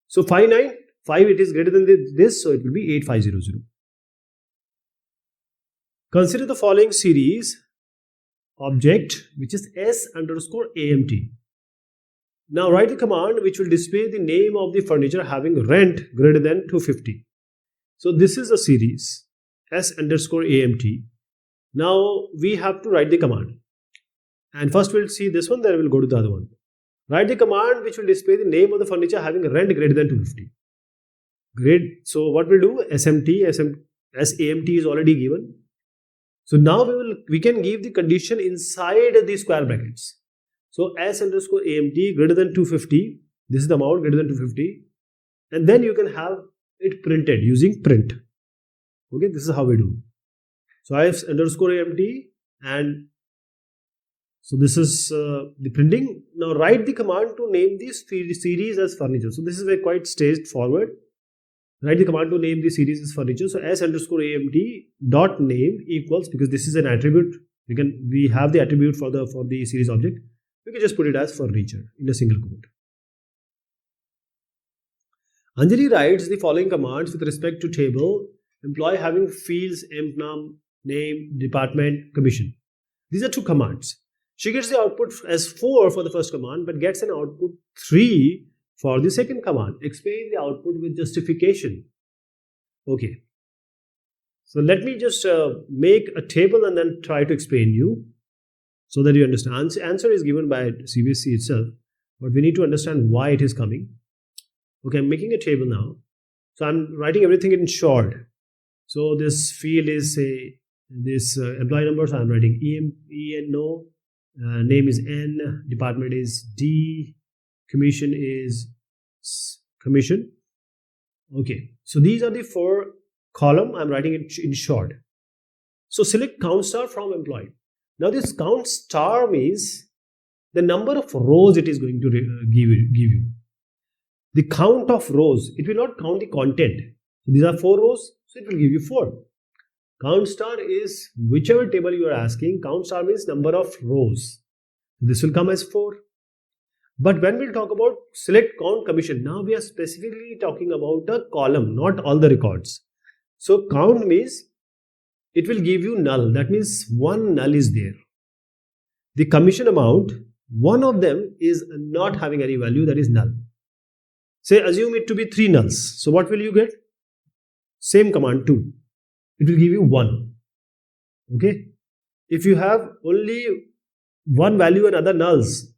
So 5 it is greater than this, so it will be 8500. Consider the following series object which is S underscore AMT. Now write the command which will display the name of the furniture having rent greater than 250. So this is a series S underscore AMT. Now we have to write the command. And first we'll see this one, then we'll go to the other one. Write the command which will display the name of the furniture having rent greater than 250. Great. So what we'll do, SAMT is already given. So now we can give the condition inside the square brackets. So S underscore AMT greater than 250. This is the amount greater than 250. And then you can have it printed using print. Okay, this is how we do. So S underscore AMT, and so this is the printing. Now write the command to name this series as furniture. So this is a quite straightforward. Write the command to name the series as furniture. So S underscore AMT dot name equals, because this is an attribute, we have the attribute for the series object. We can just put it as furniture in a single quote. Anjali writes the following commands with respect to table employee having fields empnum, name, department, commission. These are two commands. She gets the output as 4 for the first command but gets an output 3 for the second command. Explain the output with justification. Okay. So let me just make a table and then try to explain you so that you understand. Answer is given by CBSE itself, but we need to understand why it is coming. Okay, I'm making a table now. So I'm writing everything in short. So this field is this employee number. So I'm writing ENO, name is N, department is D, commission is commission. Okay, so these are the 4 column. I'm writing it in short. So select count star from employee. Now this count star means the number of rows it is going to give you. The count of rows, it will not count the content. So these are 4 rows, so it will give you 4. Count star is whichever table you are asking. Count star means number of rows. This will come as 4. But when we'll talk about select count commission, now we are specifically talking about a column, not all the records. So count means it will give you null. That means one null is there. The commission amount, one of them is not having any value, that is null. Say assume it to be 3 nulls. So what will you get? Same command 2. It will give you 1. Okay. If you have only one value and other nulls,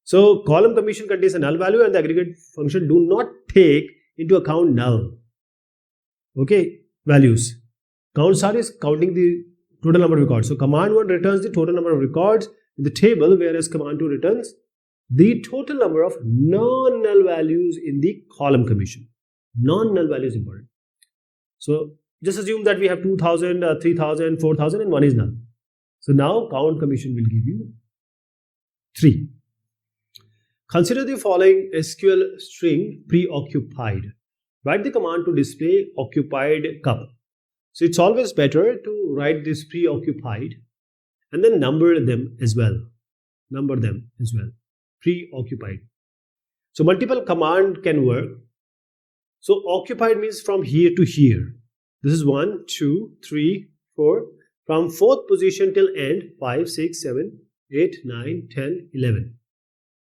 so column commission contains a null value and the aggregate function do not take into account null. Okay, values. Count star is counting the total number of records. So command 1 returns the total number of records in the table, whereas command 2 returns the total number of non-null values in the column commission. Non-null value is important. So just assume that we have 2000, 3000, 4000 and 1 is null. So now count commission will give you 3. Consider the following SQL string preoccupied. Write the command to display occupied cup. So it's always better to write this preoccupied and then number them as well. Preoccupied. So multiple command can work. So occupied means from here to here. This is 1, 2, 3, 4. From 4th position till end, 5, 6, 7, 8, 9, 10, 11.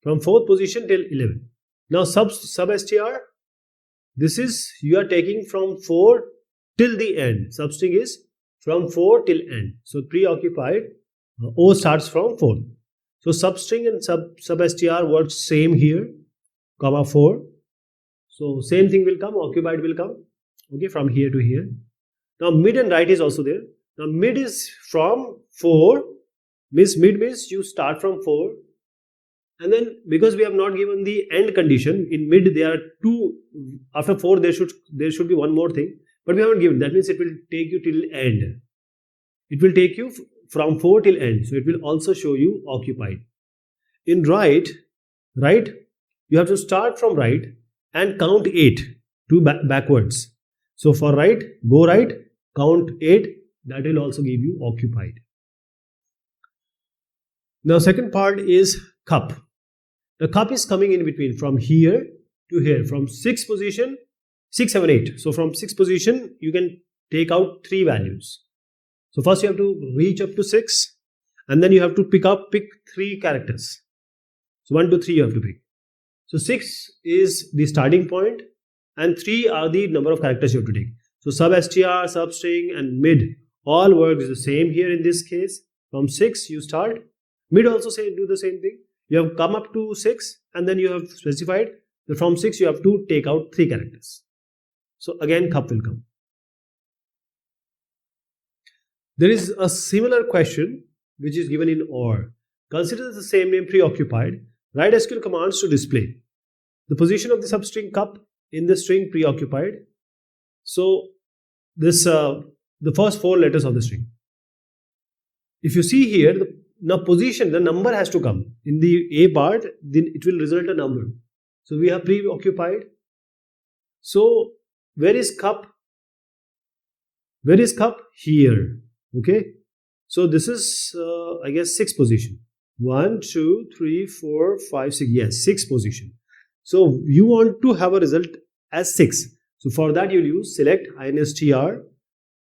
From 4th position till 11. Now sub str, this is you are taking from 4 till the end. Substring is from 4 till end. So preoccupied, O starts from 4. So substring and sub str works same here, comma 4. So same thing will come, occupied will come, okay, from here to here. Now mid and right is also there. Now mid is from 4, mid means you start from 4. And then because we have not given the end condition, in mid there are 2, after 4 there should be one more thing, but we haven't given. That means it will take you till end. It will take you from 4 till end. So it will also show you occupied. In right, you have to start from right and count 8 to backwards. So for right, go right, count 8, that will also give you occupied. Now second part is cup. The cup is coming in between from here to here, from 6th position, 6, 7, 8. So from 6th position, you can take out 3 values. So first you have to reach up to 6, and then you have to pick 3 characters. So 1 to 3 you have to pick. So 6 is the starting point, and 3 are the number of characters you have to take. So sub-str, substring, and mid all works the same here in this case. From 6 you start. Mid also do the same thing. You have come up to 6, and then you have specified that from 6 you have to take out 3 characters. So again cup will come. There is a similar question which is given in OR. Consider the same name preoccupied. Write SQL commands to display the position of the substring cup in the string preoccupied. So this the first 4 letters of the string. If you see here, the position, the number has to come in the A part. Then it will result a number. So we have preoccupied. So where is cup? Where is cup? Here. Okay. So this is I guess 6th position. 1, 2, 3, 4, 5, 6. Yes, 6th position. So you want to have a result as 6. So for that you'll use select instr,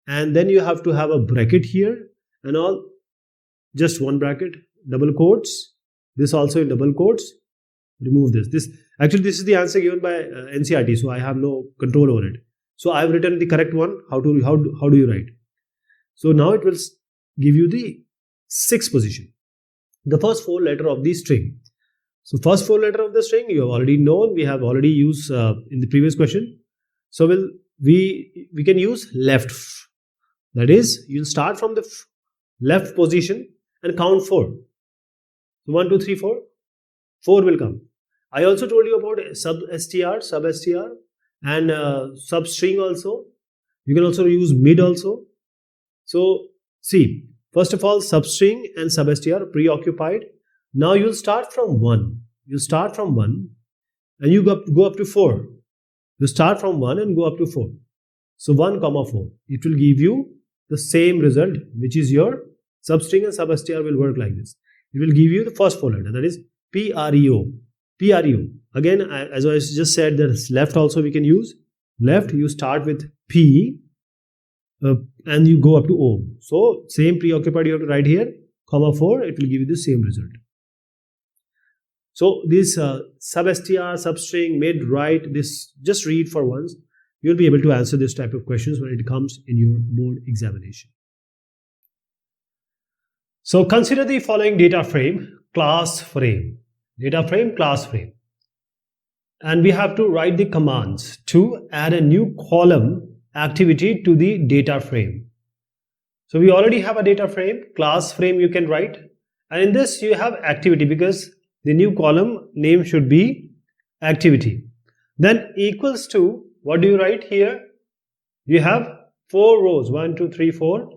and then you have to have a bracket here and all, just one bracket, double quotes, this also in double quotes, remove this. This is the answer given by NCERT, so I have no control over it. So I've written the correct one. How do you write? So now it will give you the 6th position, the first 4 letter of the string. So first 4 letter of the string you have already known, we have already used in the previous question. So we can use left. That is, you'll start from the left position and count 4. So 1, 2, 3, 4. 4 will come. I also told you about sub-str, and substring also. You can also use mid also. So see, first of all, substring and sub-str are preoccupied. Now you'll start from 1. You start from 1 and you go up to 4. You start from 1 and go up to 4. So 1, 4. It will give you the same result, which is your substring and sub-str will work like this. It will give you the first 4 letter, that is PREO. PREO. Again, as I just said, there's left also we can use. Left, you start with P and you go up to O. So same preoccupied you have to write here, 4, it will give you the same result. So this sub-str, substring, mid, right, this just read for once. You'll be able to answer this type of questions when it comes in your board examination. So consider the following data frame, class frame. Data frame, class frame. And we have to write the commands to add a new column activity to the data frame. So we already have a data frame, class frame you can write. And in this you have activity, because the new column name should be activity. Then equals to, what do you write here? You have 4 rows, 1, 2, 3, 4.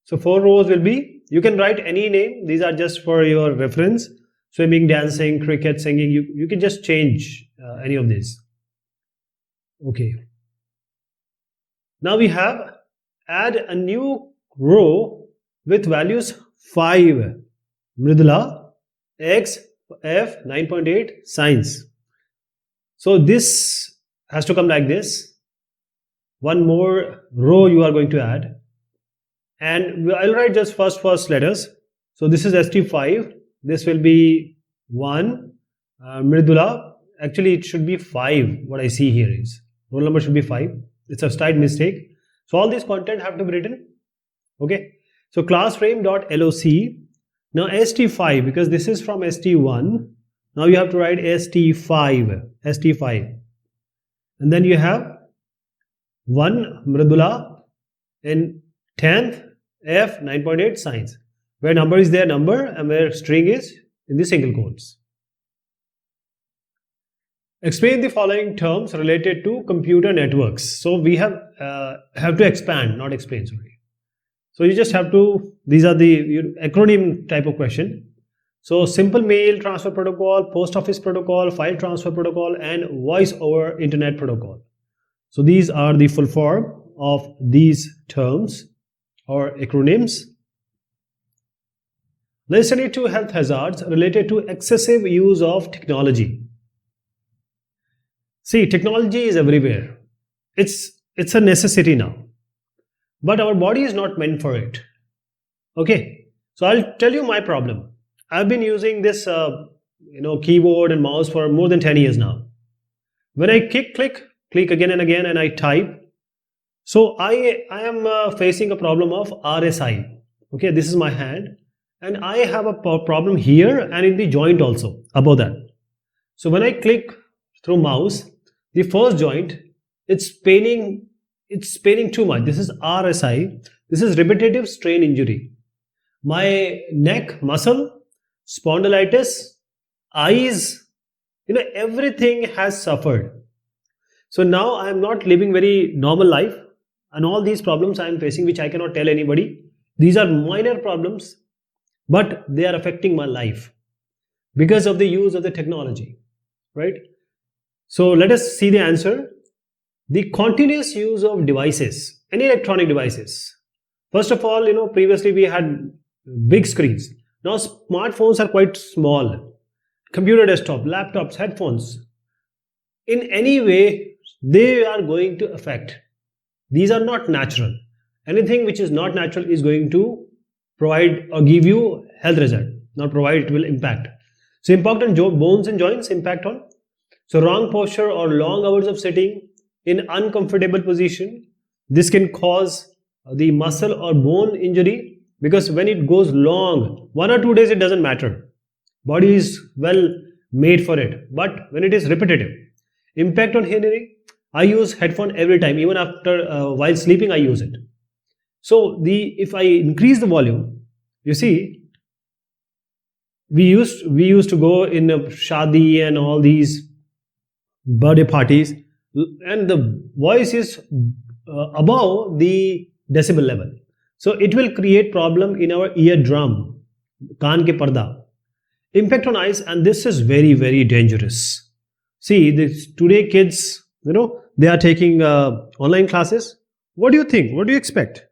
So 4 rows will be, you can write any name. These are just for your reference. Swimming, dancing, cricket, singing. You can just change any of these. Okay. Now we have add a new row with values 5. Mridula, X, F, 9.8, science. So this has to come like this. One more row you are going to add. And I'll write just first letters. So this is ST5. This will be 1. Mridula. Actually, it should be 5. What I see here is roll number should be 5. It's a slight mistake. So all this content have to be written. Okay. So class frame.loc. Now ST5, because this is from ST1. Now you have to write ST5. ST5. And then you have 1 Mridula in 10th F 9.8 science. Where number is there, number, and where string is in the single quotes. Explain the following terms related to computer networks. So we have to expand, not explain, sorry. So you just have to, these are the acronym type of question. So simple mail transfer protocol, post office protocol, file transfer protocol, and voice over internet protocol. So these are the full form of these terms or acronyms. Listening to health hazards related to excessive use of technology. See, technology is everywhere. It's a necessity now. But our body is not meant for it. Okay, so I'll tell you my problem. I've been using this keyboard and mouse for more than 10 years now. When I click again and again, and I type, so I am facing a problem of RSI. Okay, this is my hand, and I have a problem here and in the joint also above that. So when I click through mouse, the first joint, it's paining too much. This is RSI. This is repetitive strain injury. My neck muscle, spondylitis, eyes, everything has suffered. So now I am not living very normal life, and all these problems I am facing, which I cannot tell anybody. These are minor problems, but they are affecting my life because of the use of the technology, right? So let us see the answer. The continuous use of devices, any electronic devices. First of all, previously we had big screens. Now smartphones are quite small. Computer desktop, laptops, headphones. In any way, they are going to affect. These are not natural. Anything which is not natural is going to provide or give you health result. Not provide, it will impact. So impact on bones and joints, impact on. So wrong posture or long hours of sitting in uncomfortable position. This can cause the muscle or bone injury, because when it goes long, 1 or 2 days, it doesn't matter. Body is well made for it. But when it is repetitive, impact on hearing. I use headphone every time, even after while sleeping I use it. So if I increase the volume, you see, we used to go in a shadi and all these birthday parties, and the voice is above the decibel level. So it will create problem in our eardrum, kaan ke parda. Impact on eyes, and this is very, very dangerous. See, today kids, they are taking online classes. What do you think? What do you expect?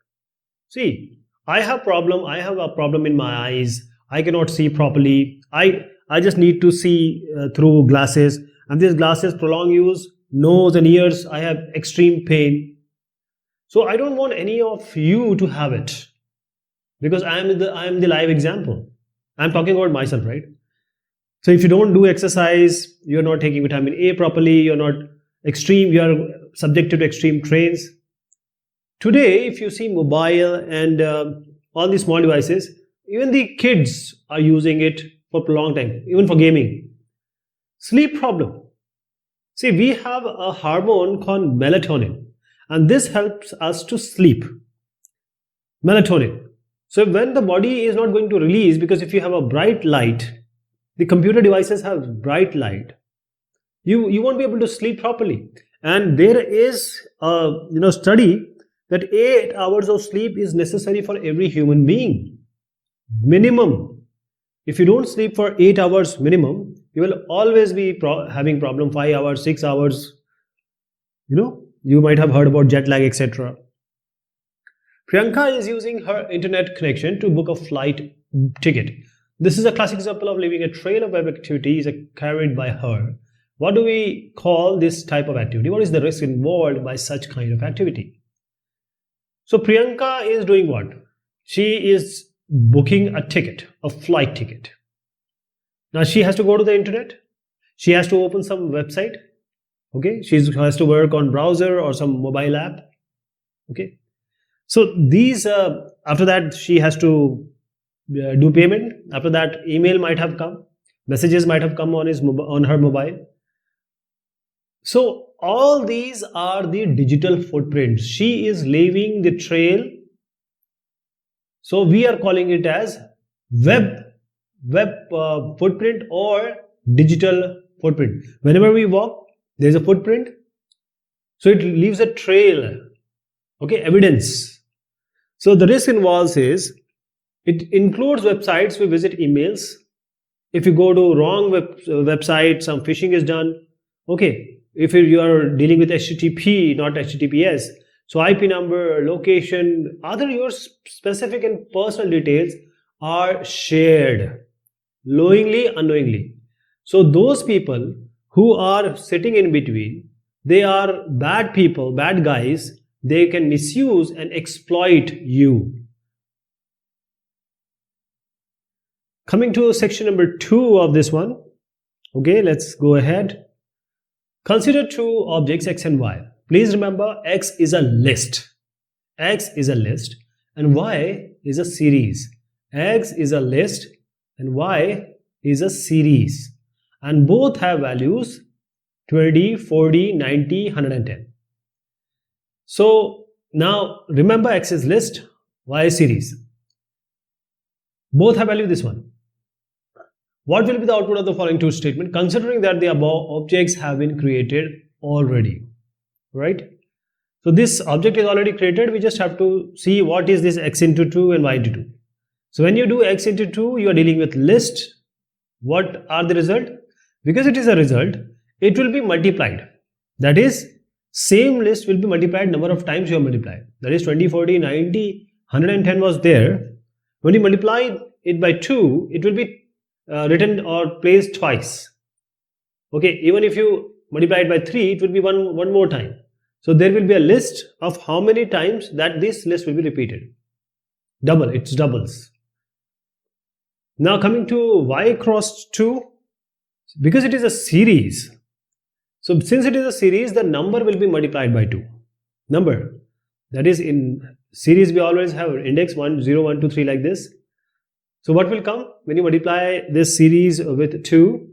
See, I have a problem in my eyes. I cannot see properly. I just need to see through glasses, and these glasses, prolonged use, nose and ears, I have extreme pain. So I don't want any of you to have it, because I am the live example. I'm talking about myself, right? So if you don't do exercise, you're not taking vitamin A properly, you're subjected to extreme trains. Today, if you see mobile and all these small devices, even the kids are using it for prolonged time, even for gaming. Sleep problem. See, we have a hormone called melatonin, and this helps us to sleep. Melatonin. So when the body is not going to release, because if you have a bright light, the computer devices have bright light, you won't be able to sleep properly. And there is a study that 8 hours of sleep is necessary for every human being, minimum. If you don't sleep for 8 hours minimum, you will always be having problem 5 hours, 6 hours. You might have heard about jet lag, etc. Priyanka is using her internet connection to book a flight ticket. This is a classic example of leaving a trail of web activities carried by her. What do we call this type of activity? What is the risk involved by such kind of activity? So Priyanka is doing what? She is booking a ticket, a flight ticket. Now she has to go to the internet. She has to open some website. Okay, she has to work on browser or some mobile app. Okay, so these after that she has to do payment. After that, email might have come, messages might have come on her mobile. So all these are the digital footprints. She is leaving the trail. So we are calling it as web footprint or digital footprint. Whenever we walk, there is a footprint. So it leaves a trail. Okay, evidence. So the risk involves is, it includes websites we visit, emails. If you go to wrong website, some phishing is done. Okay, if you are dealing with HTTP, not HTTPS, so IP number, location, other your specific and personal details are shared knowingly, unknowingly. So those people who are sitting in between, they are bad people, bad guys. They can misuse and exploit you. Coming to section number 2 of this one. Okay, let's go ahead. Consider two objects x and y. Please remember, x is a list. X is a list and y is a series. X is a list and y is a series. And both have values 20, 40, 90, 110. So now remember, x is list, y is series. Both have value this one. What will be the output of the following two statement, considering that the above objects have been created already, right? So this object is already created. We just have to see what is this x into 2 and y into 2. So when you do x into 2, you are dealing with list. What are the result? Because it is a result, it will be multiplied. That is, same list will be multiplied number of times you have multiplied. That is 20, 40, 90, 110 was there. When you multiply it by 2, it will be written or placed twice. Okay, even if you multiply it by 3, it will be one more time. So there will be a list of how many times that this list will be repeated. Double, it's doubles. Now coming to y cross 2, because it is a series. So since it is a series, the number will be multiplied by 2. Number, that is, in series we always have index 1, 0, 1, 2, 3 like this. So what will come when you multiply this series with 2?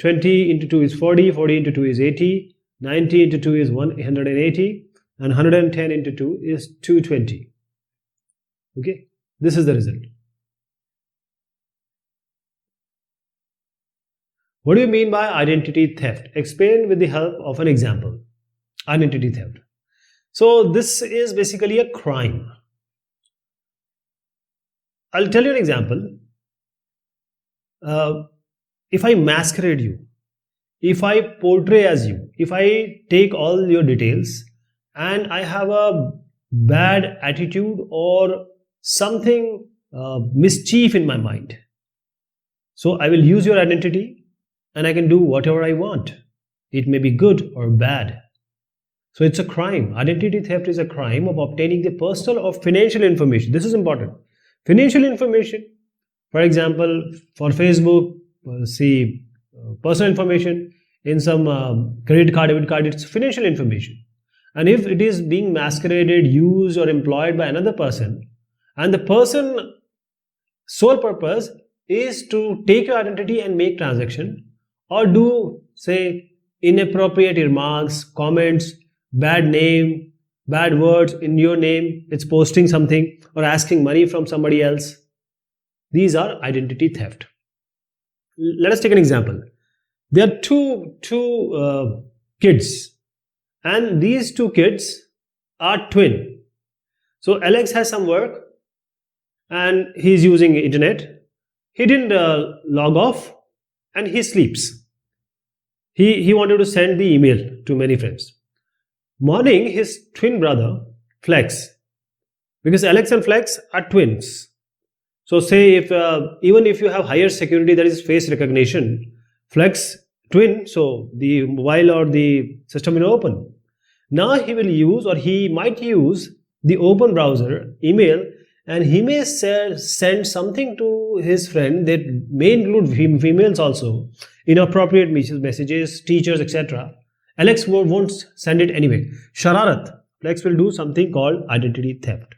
20 into 2 is 40, 40 into 2 is 80, 90 into 2 is 180, and 110 into 2 is 220. Okay, this is the result. What do you mean by identity theft? Explain with the help of an example. Identity theft. So this is basically a crime. I'll tell you an example. If I masquerade you, if I portray as you, if I take all your details and I have a bad attitude or something mischief in my mind, so I will use your identity and I can do whatever I want. It may be good or bad. So it's a crime. Identity theft is a crime of obtaining the personal or financial information. This is important. Financial information, for example, for Facebook, see personal information, in some credit card, debit card, it's financial information. And if it is being masqueraded, used or employed by another person, and the person sole purpose is to take your identity and make transaction or do, say, inappropriate remarks, comments, bad name, bad words in your name, it's posting something or asking money from somebody else. These are identity theft. Let us take an example. There are two kids, and these two kids are twin. So Alex has some work and he's using internet. He didn't log off and he sleeps. He wanted to send the email to many friends. Morning, his twin brother, Flex, because Alex and Flex are twins. So say if even if you have higher security, that is face recognition, Flex twin, so the mobile or the system will open. Now he will use, or he might use, the open browser email, and he may send something to his friend that may include females also, inappropriate messages, teachers, etc. Alex won't send it anyway. Shararat. Flex will do something called identity theft.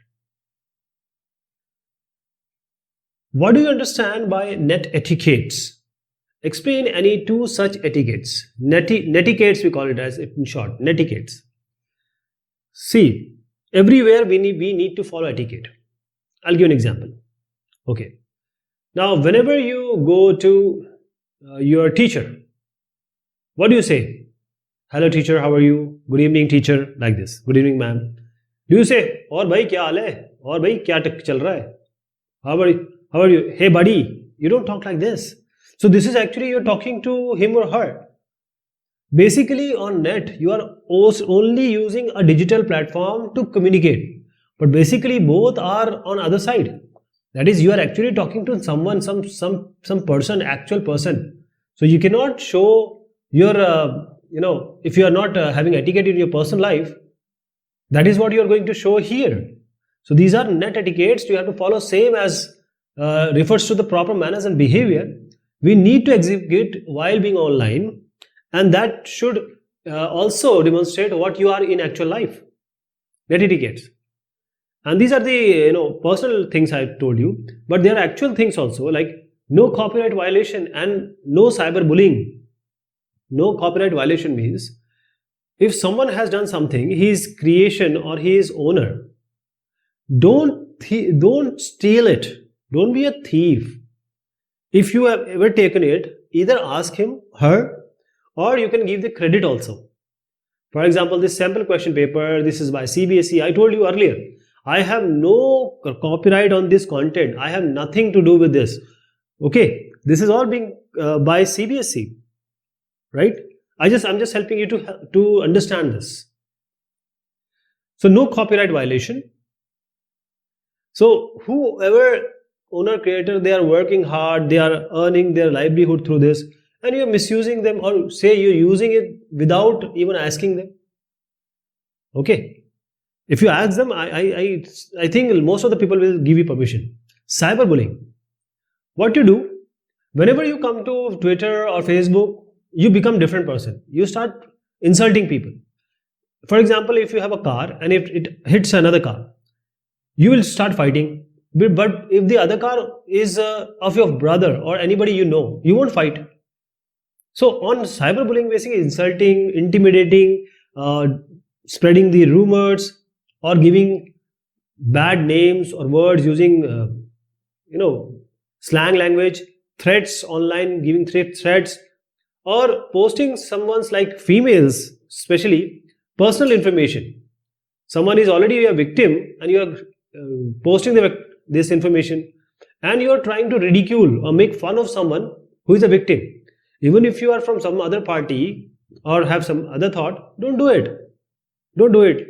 What do you understand by net etiquettes? Explain any two such etiquettes. Netiquettes we call it as in short. Netiquettes. See, everywhere we need to follow etiquette. I'll give an example. Okay. Now, whenever you go to your teacher, what do you say? Hello teacher, how are you? Good evening teacher, like this. Good evening ma'am. Do you say, और भाई क्या हाल है? और भाई क्या चल रहा है? How are you? Hey buddy. You don't talk like this. So this is actually you're talking to him or her. Basically on net, you are only using a digital platform to communicate. But basically both are on other side. That is, you are actually talking to someone, some person, actual person. So you cannot show your, if you are not having etiquette in your personal life, that is what you are going to show here. So these are net etiquettes. You have to follow same as refers to the proper manners and behavior we need to exhibit while being online, and that should also demonstrate what you are in actual life. Net etiquettes. And these are the personal things I told you, but there are actual things also, like no copyright violation and no cyberbullying. No copyright violation means if someone has done something, his creation or his owner, don't steal it. Don't be a thief. If you have ever taken it, either ask him, her, or you can give the credit also. For example, this sample question paper, this is by CBSE. I told you earlier, I have no copyright on this content. I have nothing to do with this. Okay, this is all being by CBSE, right? I'm just helping you to understand this. So no copyright violation. So whoever owner creator, they are working hard, they are earning their livelihood through this, and you're misusing them, or say you're using it without even asking them. Okay, if you ask them, I think most of the people will give you permission. Cyberbullying. What you do, whenever you come to Twitter or Facebook, you become a different person. You start insulting people. For example, if you have a car and if it hits another car, you will start fighting. But if the other car is of your brother or anybody you know, you won't fight. So on cyberbullying, basically insulting, intimidating, spreading the rumors, or giving bad names or words using slang language, threats online, giving threats, or posting someone's, like females especially, personal information. Someone is already a victim and you are posting this information, and you are trying to ridicule or make fun of someone who is a victim. Even if you are from some other party or have some other thought, don't do it. Don't do it.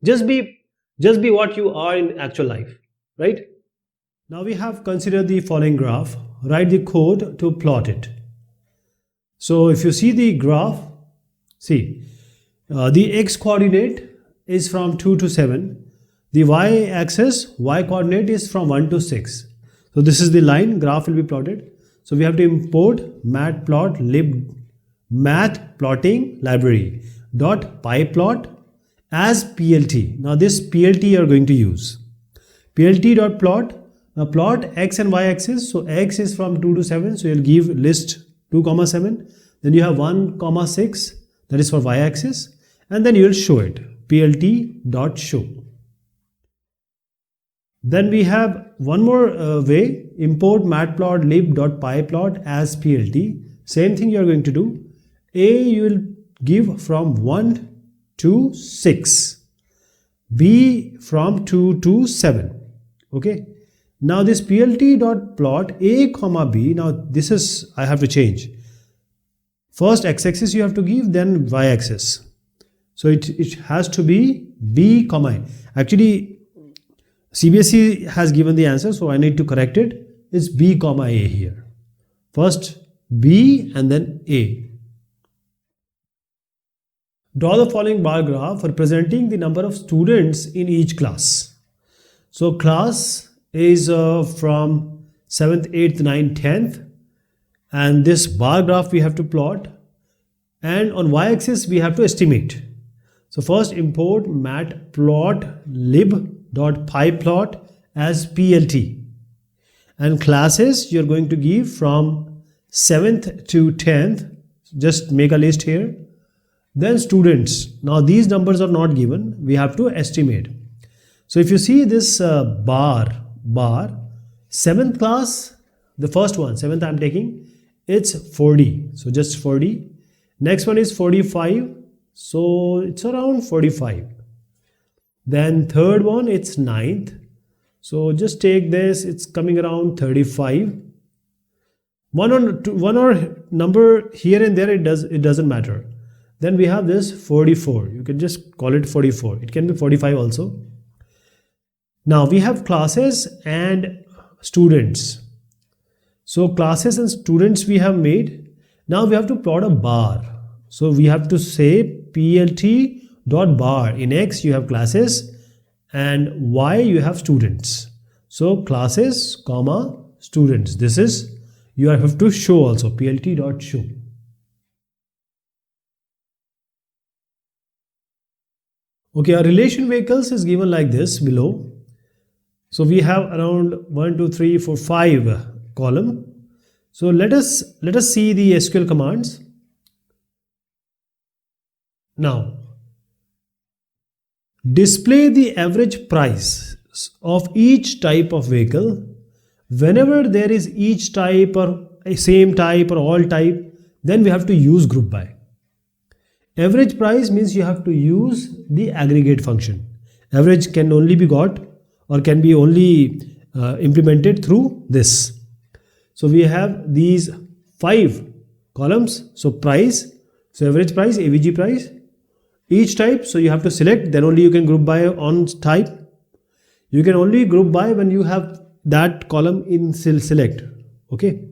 Just be what you are in actual life, right? Now we have considered the following graph. Write the code to plot it. So if you see the graph, see the x coordinate is from 2 to 7. The y-axis, y coordinate is from 1 to 6. So this is the line graph will be plotted. So we have to import matplotlib math plotting library .pyplot as PLT. Now this PLT you are going to use. PLT.plot. Now plot x and y axis. So x is from 2 to 7. So you'll give list 2, 7. Then you have 1, 6. That is for y axis. And then you will show it. PLT.show. Then we have one more way, import matplotlib.pyplot as PLT. Same thing you are going to do. A you will give from 1 to 6. B from 2 to 7. Okay. Now this PLT.plot A comma B. Now this is, I have to change. First x-axis you have to give, then y-axis. So it has to be B comma A. Actually, CBSE has given the answer, so I need to correct it. It's B comma A here. First B and then A. Draw the following bar graph representing the number of students in each class. So class is from 7th, 8th, 9th, 10th, and this bar graph we have to plot, and on y-axis we have to estimate. So first import matplotlib.pyplot as PLT, and classes you're going to give from 7th to 10th. Just make a list here. Then students. Now these numbers are not given. We have to estimate. So if you see this bar 7th class, the first one, 7th I'm taking, it's 40. So just 40. Next one is 45. So it's around 45. Then third one, it's 9th. So just take this, it's coming around 35. One or number here and there, it doesn't matter. Then we have this 44. You can just call it 44. It can be 45 also. Now we have classes and students. So classes and students we have made. Now we have to plot a bar. So we have to say plt.bar. In X you have classes and Y you have students. So classes comma students. This is, you have to show also, plt.show. Okay, our relation vehicles is given like this below. So we have around 1, 2, 3, 4, 5 column. So let us see the SQL commands. Now, display the average price of each type of vehicle. Whenever there is each type or a same type or all type, then we have to use group by. Average price means you have to use the aggregate function. Average can only be got or can be only implemented through this. So we have these 5 columns. So price, so average price, AVG price, each type. So you have to select, then only you can group by on type. You can only group by when you have that column in select. Okay.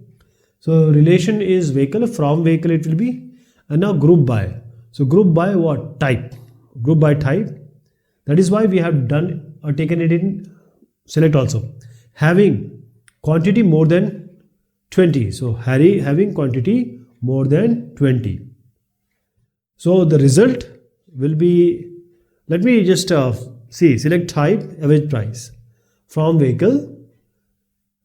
So relation is vehicle, from vehicle it will be, and now group by. So group by what? Type. Group by type. That is why we have done or taken it in select also. Having quantity more than 20. So having quantity more than 20. So the result will be, let me just see, select type, average price, from vehicle.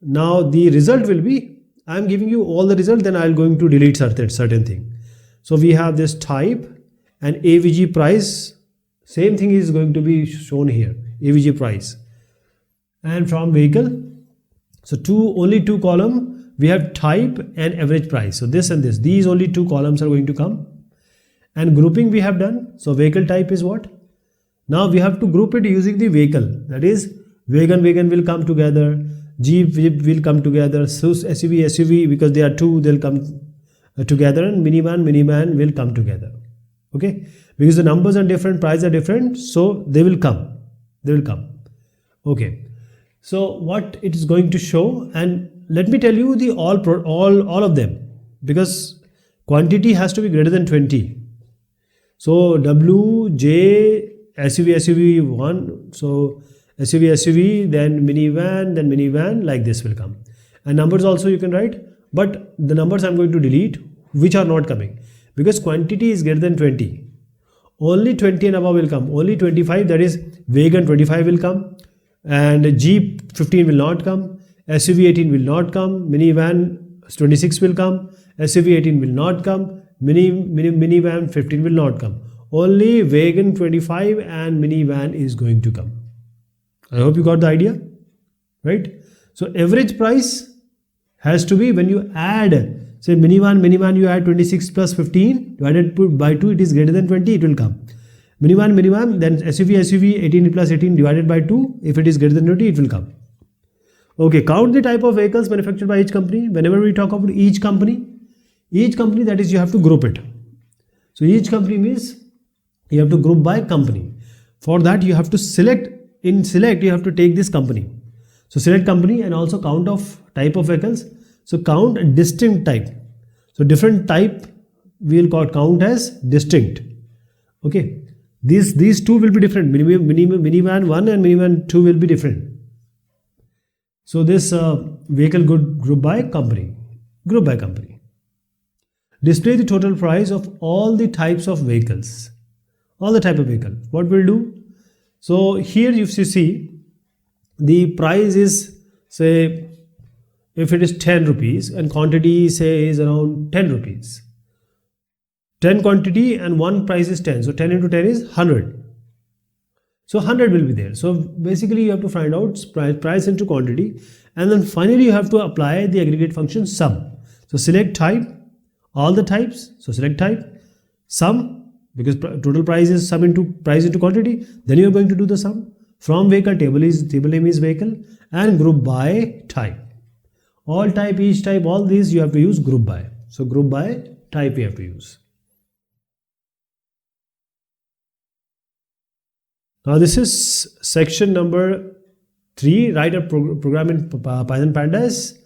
Now the result will be, I am giving you all the result, then I am going to delete certain thing. So we have this type and AVG price, same thing is going to be shown here, AVG price. And from vehicle, so only two column, we have type and average price. So this and this, these only 2 columns are going to come. And grouping we have done. So vehicle type is what? Now we have to group it using the vehicle. That is, wagon will come together, Jeep will come together, SUV, because they are 2, they'll come together, and minivan will come together. Okay, because the numbers are different, prices are different, so they will come. Okay, so what it is going to show, and let me tell you the all of them, because quantity has to be greater than 20. So W, J, SUV 1, so SUV, then minivan, like this will come. And numbers also you can write, but the numbers I'm going to delete, which are not coming, because quantity is greater than 20. Only 20 and above will come. Only 25, that is wagon 25 will come, and Jeep 15 will not come, SUV 18 will not come, minivan 26 will come, SUV 18 will not come, minivan 15 will not come. Only wagon 25 and minivan is going to come. I hope you got the idea, right? So average price has to be when you add, say minivan you add 26 plus 15 divided by 2, it is greater than 20, it will come. Minivan, then SUV 18 plus 18 divided by 2, if it is greater than 20, it will come. Okay, count the type of vehicles manufactured by each company. Whenever we talk about each company, that is, you have to group it. So each company means you have to group by company. For that you have to select, in select you have to take this company. So select company and also count of type of vehicles. So count distinct type. So different type we will count as distinct. Okay, these two will be different. Minivan 1 and minivan 2 will be different. So this vehicle group by company. Display the total price of all the types of vehicles. All the type of vehicle. What we'll do? So here you see the price is, say, if it is 10 rupees and quantity say is around 10 rupees. 10 quantity and 1 price is 10. So 10 into 10 is 100. So 100 will be there. So basically you have to find out price into quantity, and then finally you have to apply the aggregate function sum. So select type, all the types. So select type, sum, because total price is sum into price into quantity. Then you are going to do the sum. From vehicle, table name is vehicle, and group by type. All type, each type, all these you have to use group by. So group by type you have to use. Now this is section number 3. Write a program in Python Pandas.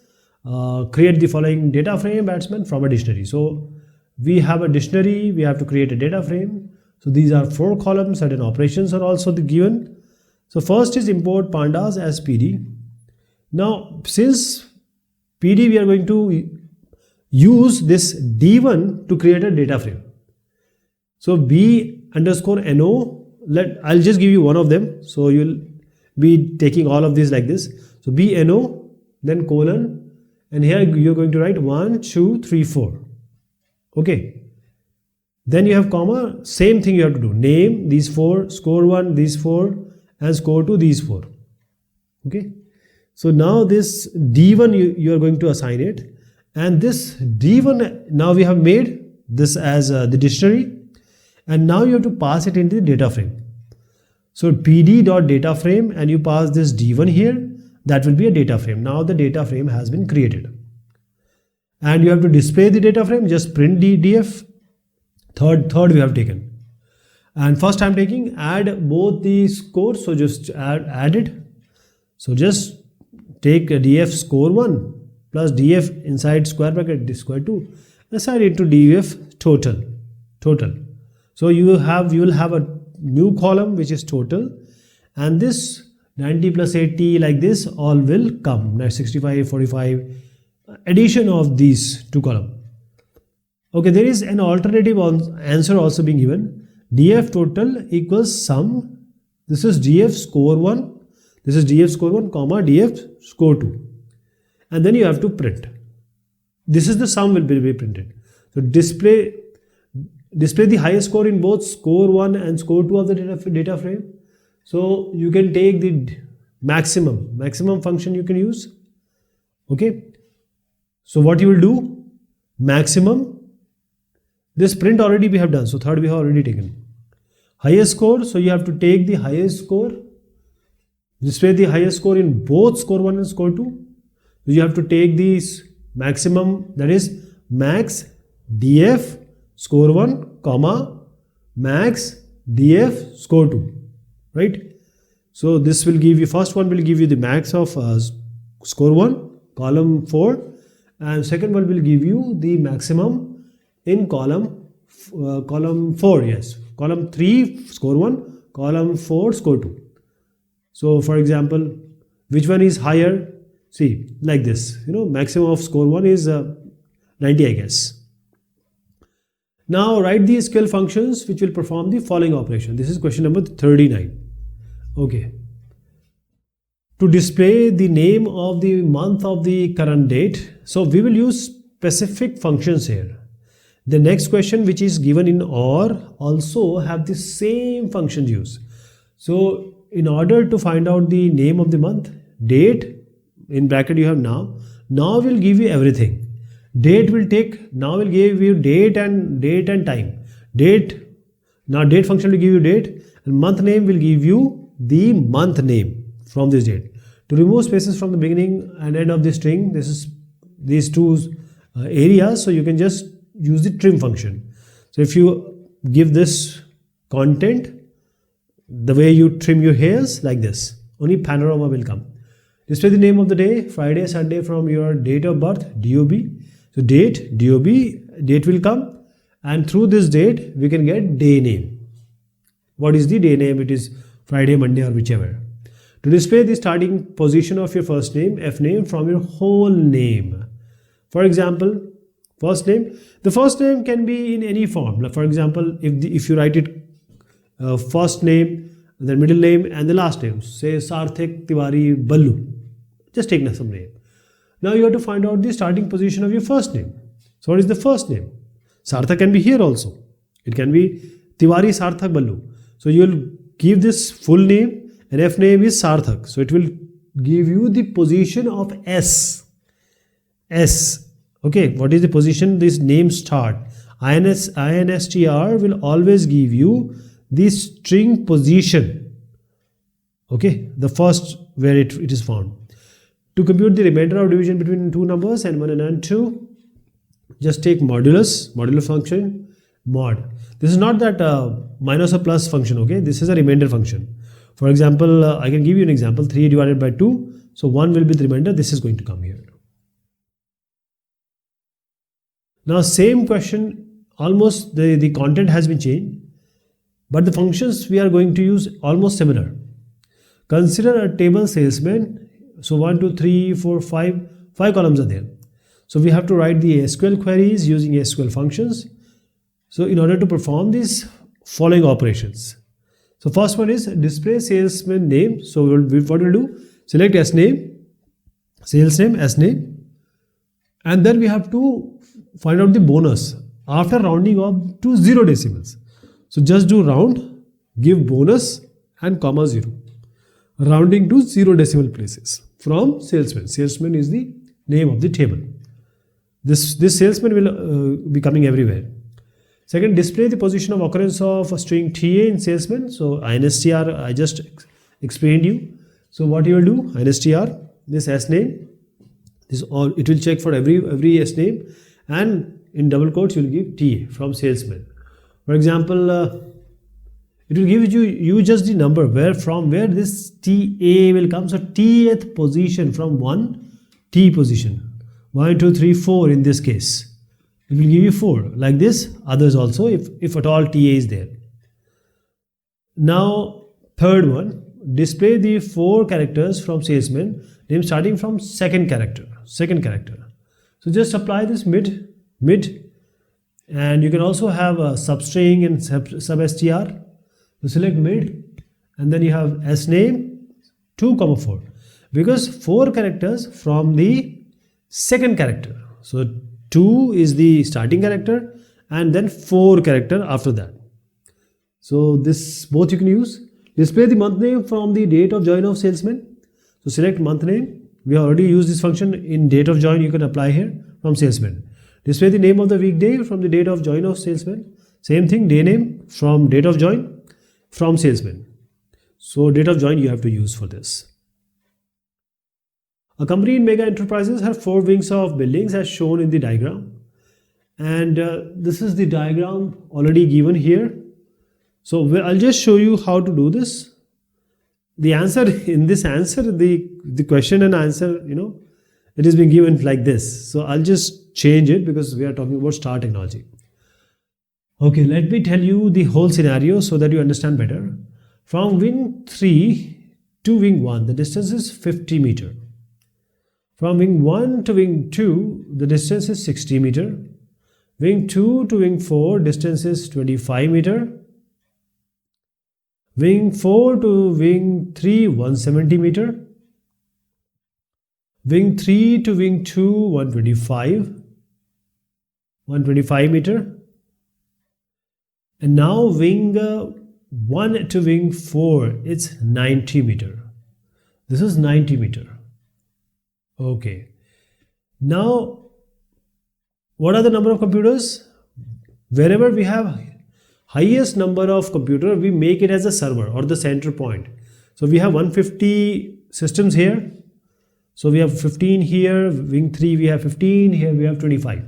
Create the following data frame batsman from a dictionary. So we have a dictionary, we have to create a data frame. So these are 4 columns, certain operations are also given. So first is import pandas as PD. Now since PD, we are going to use this D1 to create a data frame. So B underscore NO, I'll just give you one of them. So you'll be taking all of these like this. So B NO, then colon, and here you're going to write 1, 2, 3, 4. Okay. Then you have comma, same thing you have to do. Name, these 4, score 1, these 4, and score 2, these 4. Okay. So now this D1 you are going to assign it. And this D1, now we have made this as the dictionary. And now you have to pass it into the data frame. So pd.data frame, and you pass this D1 here. That will be a data frame. Now the data frame has been created. And you have to display the data frame, just print df. Third we have taken. And first I'm taking add both the scores. So just add it. So just take df score 1 plus df inside square bracket square 2. Assign it to df total. So you will have a new column which is total, and this 90 plus 80 like this all will come. 65, 45, addition of these two columns. Okay, there is an alternative answer also being given. df total equals sum. This is df score 1. This is df score 1 comma df score 2. And then you have to print. This is the sum will be printed. So display the highest score in both score 1 and score 2 of the data frame. So you can take the maximum function you can use. Okay. So what you will do, maximum, this print already we have done. So third we have already taken. Highest score, so you have to take the highest score, display the highest score in both score 1 and score 2. So you have to take this maximum, that is max df score 1 comma max df score 2, right? So this will give you, first one will give you the max of score 1 column 4, and second one will give you the maximum in column 4, yes, column 3 score 1, column 4 score 2. So for example, which one is higher? See, like this, maximum of score 1 is 90, I guess. Now write the SQL functions which will perform the following operation. This is question number 39. Okay. To display the name of the month of the current date, so we will use specific functions here. The next question which is given in OR also have the same function used. So in order to find out the name of the month, date, in bracket you have now will give you everything. Date will take, now will give you date and time. Now date function will give you date, and month name will give you the month name from this date. To remove spaces from the beginning and end of the string, this is these two areas, so you can just use the trim function. So if you give this content, the way you trim your hairs like this, only panorama will come. Display the name of the day, Friday, Sunday from your date of birth, DOB. So date, DOB, date will come, and through this date we can get day name. What is the day name? It is Friday, Monday, or whichever. To display the starting position of your first name, F name, from your whole name. For example, first name. The first name can be in any form. For example, if you write it first name, then middle name, and the last name. Say Sarthik Tiwari Ballu. Just take some name. Now you have to find out the starting position of your first name. So what is the first name? Sarthak can be here also. It can be Tiwari Sarthak Ballu. So you will give this full name, and F name is Sarthak. So it will give you the position of S. Okay, what is the position? This name start. INSTR will always give you the string position. Okay, the first where it is found. To compute the remainder of division between two numbers, n1 and n2, just take modulo function, mod. This is not that minus or plus function, okay? This is a remainder function. For example, I can give you an example, 3 divided by 2. So 1 will be the remainder, this is going to come here. Now same question, almost the content has been changed, but the functions we are going to use almost similar. Consider a table salesman. So 1, 2, 3, 4, 5 columns are there. So we have to write the SQL queries using SQL functions. So in order to perform these following operations. So first one is display salesman name. So what we'll do, select S name, sales name, S name, and then we have to find out the bonus after rounding off to 0 decimals. So just do round, give bonus and comma 0, rounding to 0 decimal places from salesman. Salesman is the name of the table. This salesman will be coming everywhere. Second, display the position of occurrence of a string TA in salesman. So instr I just explained you. So what you will do, instr this S name, this all it will check for every S name, and in double quotes you will give TA from salesman. For example, it will give you just the number from where this TA will come. So Tth position from 1 T position, 1 2 3 4 in this case. It will give you 4 like this, others also if at all TA is there. Now third one, display the 4 characters from salesman name starting from second character. So just apply this mid, and you can also have a substring and sub str. So select mid, and then you have S name 2, 4, because 4 characters from the second character. So 2 is the starting character and then 4 character after that. So this both you can use. Display the month name from the date of join of salesman. So select month name. We already used this function in date of join. You can apply here from salesman. Display the name of the weekday from the date of join of salesman. Same thing, day name from date of join from salesman. So date of join you have to use for this. A company in mega enterprises have 4 wings of buildings as shown in the diagram, and this is the diagram already given here. So I'll just show you how to do this. The answer in this answer, the question and answer, it has been given like this. So I'll just change it because we are talking about star technology. Okay, let me tell you the whole scenario so that you understand better. From wing 3 to wing 1, the distance is 50 meter. From wing 1 to wing 2, the distance is 60 meter. Wing 2 to wing 4, distance is 25 meter. Wing 4 to wing 3, 170 meter. Wing 3 to wing 2, 125 meter. And now wing 1 to wing 4, it's 90 meter. This is 90 meter. Okay. Now, what are the number of computers? Wherever we have highest number of computer, we make it as a server or the center point. So we have 150 systems here. So we have 15 here, wing 3 we have 15, here we have 25.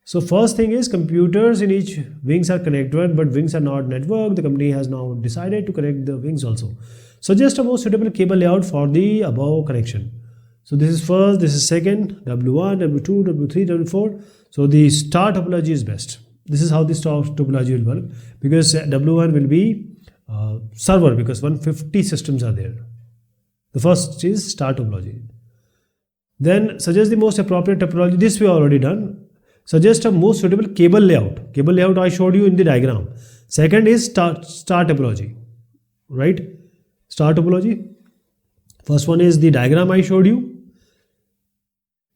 So first thing is computers in each wings are connected, but wings are not networked. The company has now decided to connect the wings also. Suggest a more suitable cable layout for the above connection. So this is first, this is second, W1, W2, W3, W4. So the star topology is best. This is how the star topology will work, because W1 will be server, because 150 systems are there. The first is star topology. Then suggest the most appropriate topology. This we already done. Suggest a most suitable cable layout. Cable layout I showed you in the diagram. Second is star topology, right? Star topology. First one is the diagram I showed you.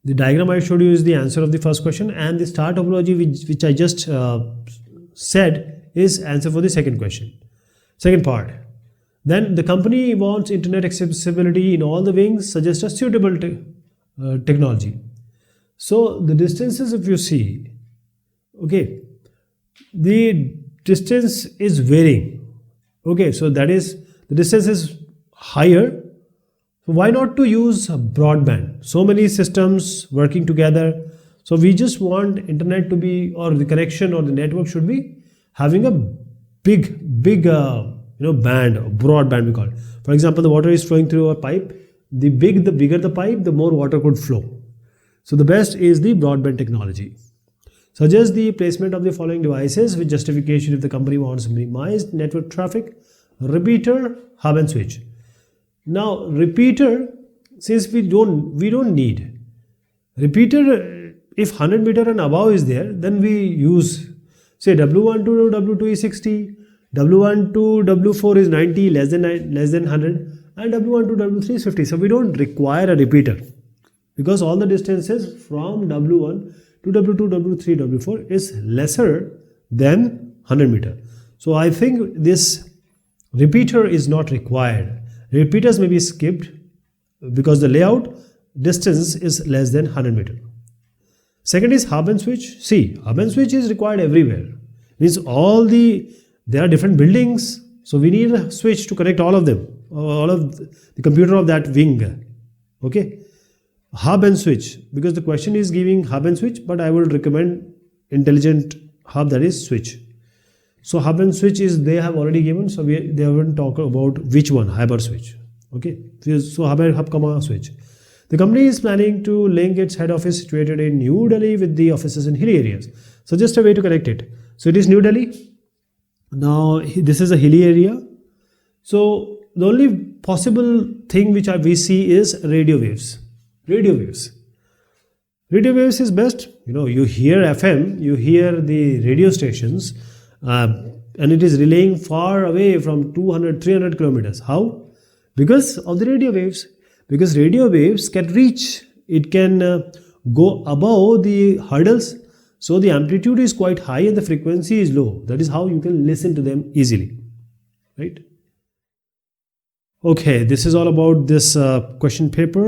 The diagram I showed you is the answer of the first question, and the star topology which I just said is answer for the second question, second part. Then the company wants internet accessibility in all the wings. Suggest a suitable technology. So the distances, if you see, okay, the distance is varying. Okay, so that is the distance is higher. So why not to use broadband? So many systems working together. So we just want internet to be, or the connection or the network should be having a big band, broadband we call it. For example, the water is flowing through a pipe. The bigger the pipe, the more water could flow. So the best is the broadband technology. Suggest the placement of the following devices with justification if the company wants minimized network traffic: repeater, hub and switch. Now repeater, since we don't need repeater, if 100 meter and above is there, then we use, say, W1 to W2 is 60, W1 to W4 is 90, less than 100, and W1 to W3 is 50. So we don't require a repeater, because all the distances from W1 to W2, W3, W4 is lesser than 100 meter. So I think this repeater is not required. Repeaters may be skipped because the layout distance is less than 100 meter. Second is hub and switch. See, hub and switch is required everywhere. Means there are different buildings, so we need a switch to connect all of them, all of the computer of that wing. Okay, hub and switch, because the question is giving hub and switch, but I would recommend intelligent hub, that is switch. So hub and switch is they have already given, so they haven't talked about which one, hub or switch. Okay, so hub comma switch. The company is planning to link its head office situated in New Delhi with the offices in hilly areas. So just a way to connect it. So it is New Delhi. Now this is a hilly area. So the only possible thing which we see is radio waves. Radio waves. Radio waves is best. You hear FM, you hear the radio stations, and it is relaying far away from 200, 300 kilometers. How? Because of the radio waves. Because radio waves can reach, it can go above the hurdles. So the amplitude is quite high and the frequency is low. That is how you can listen to them easily. Right? Okay, this is all about this question paper.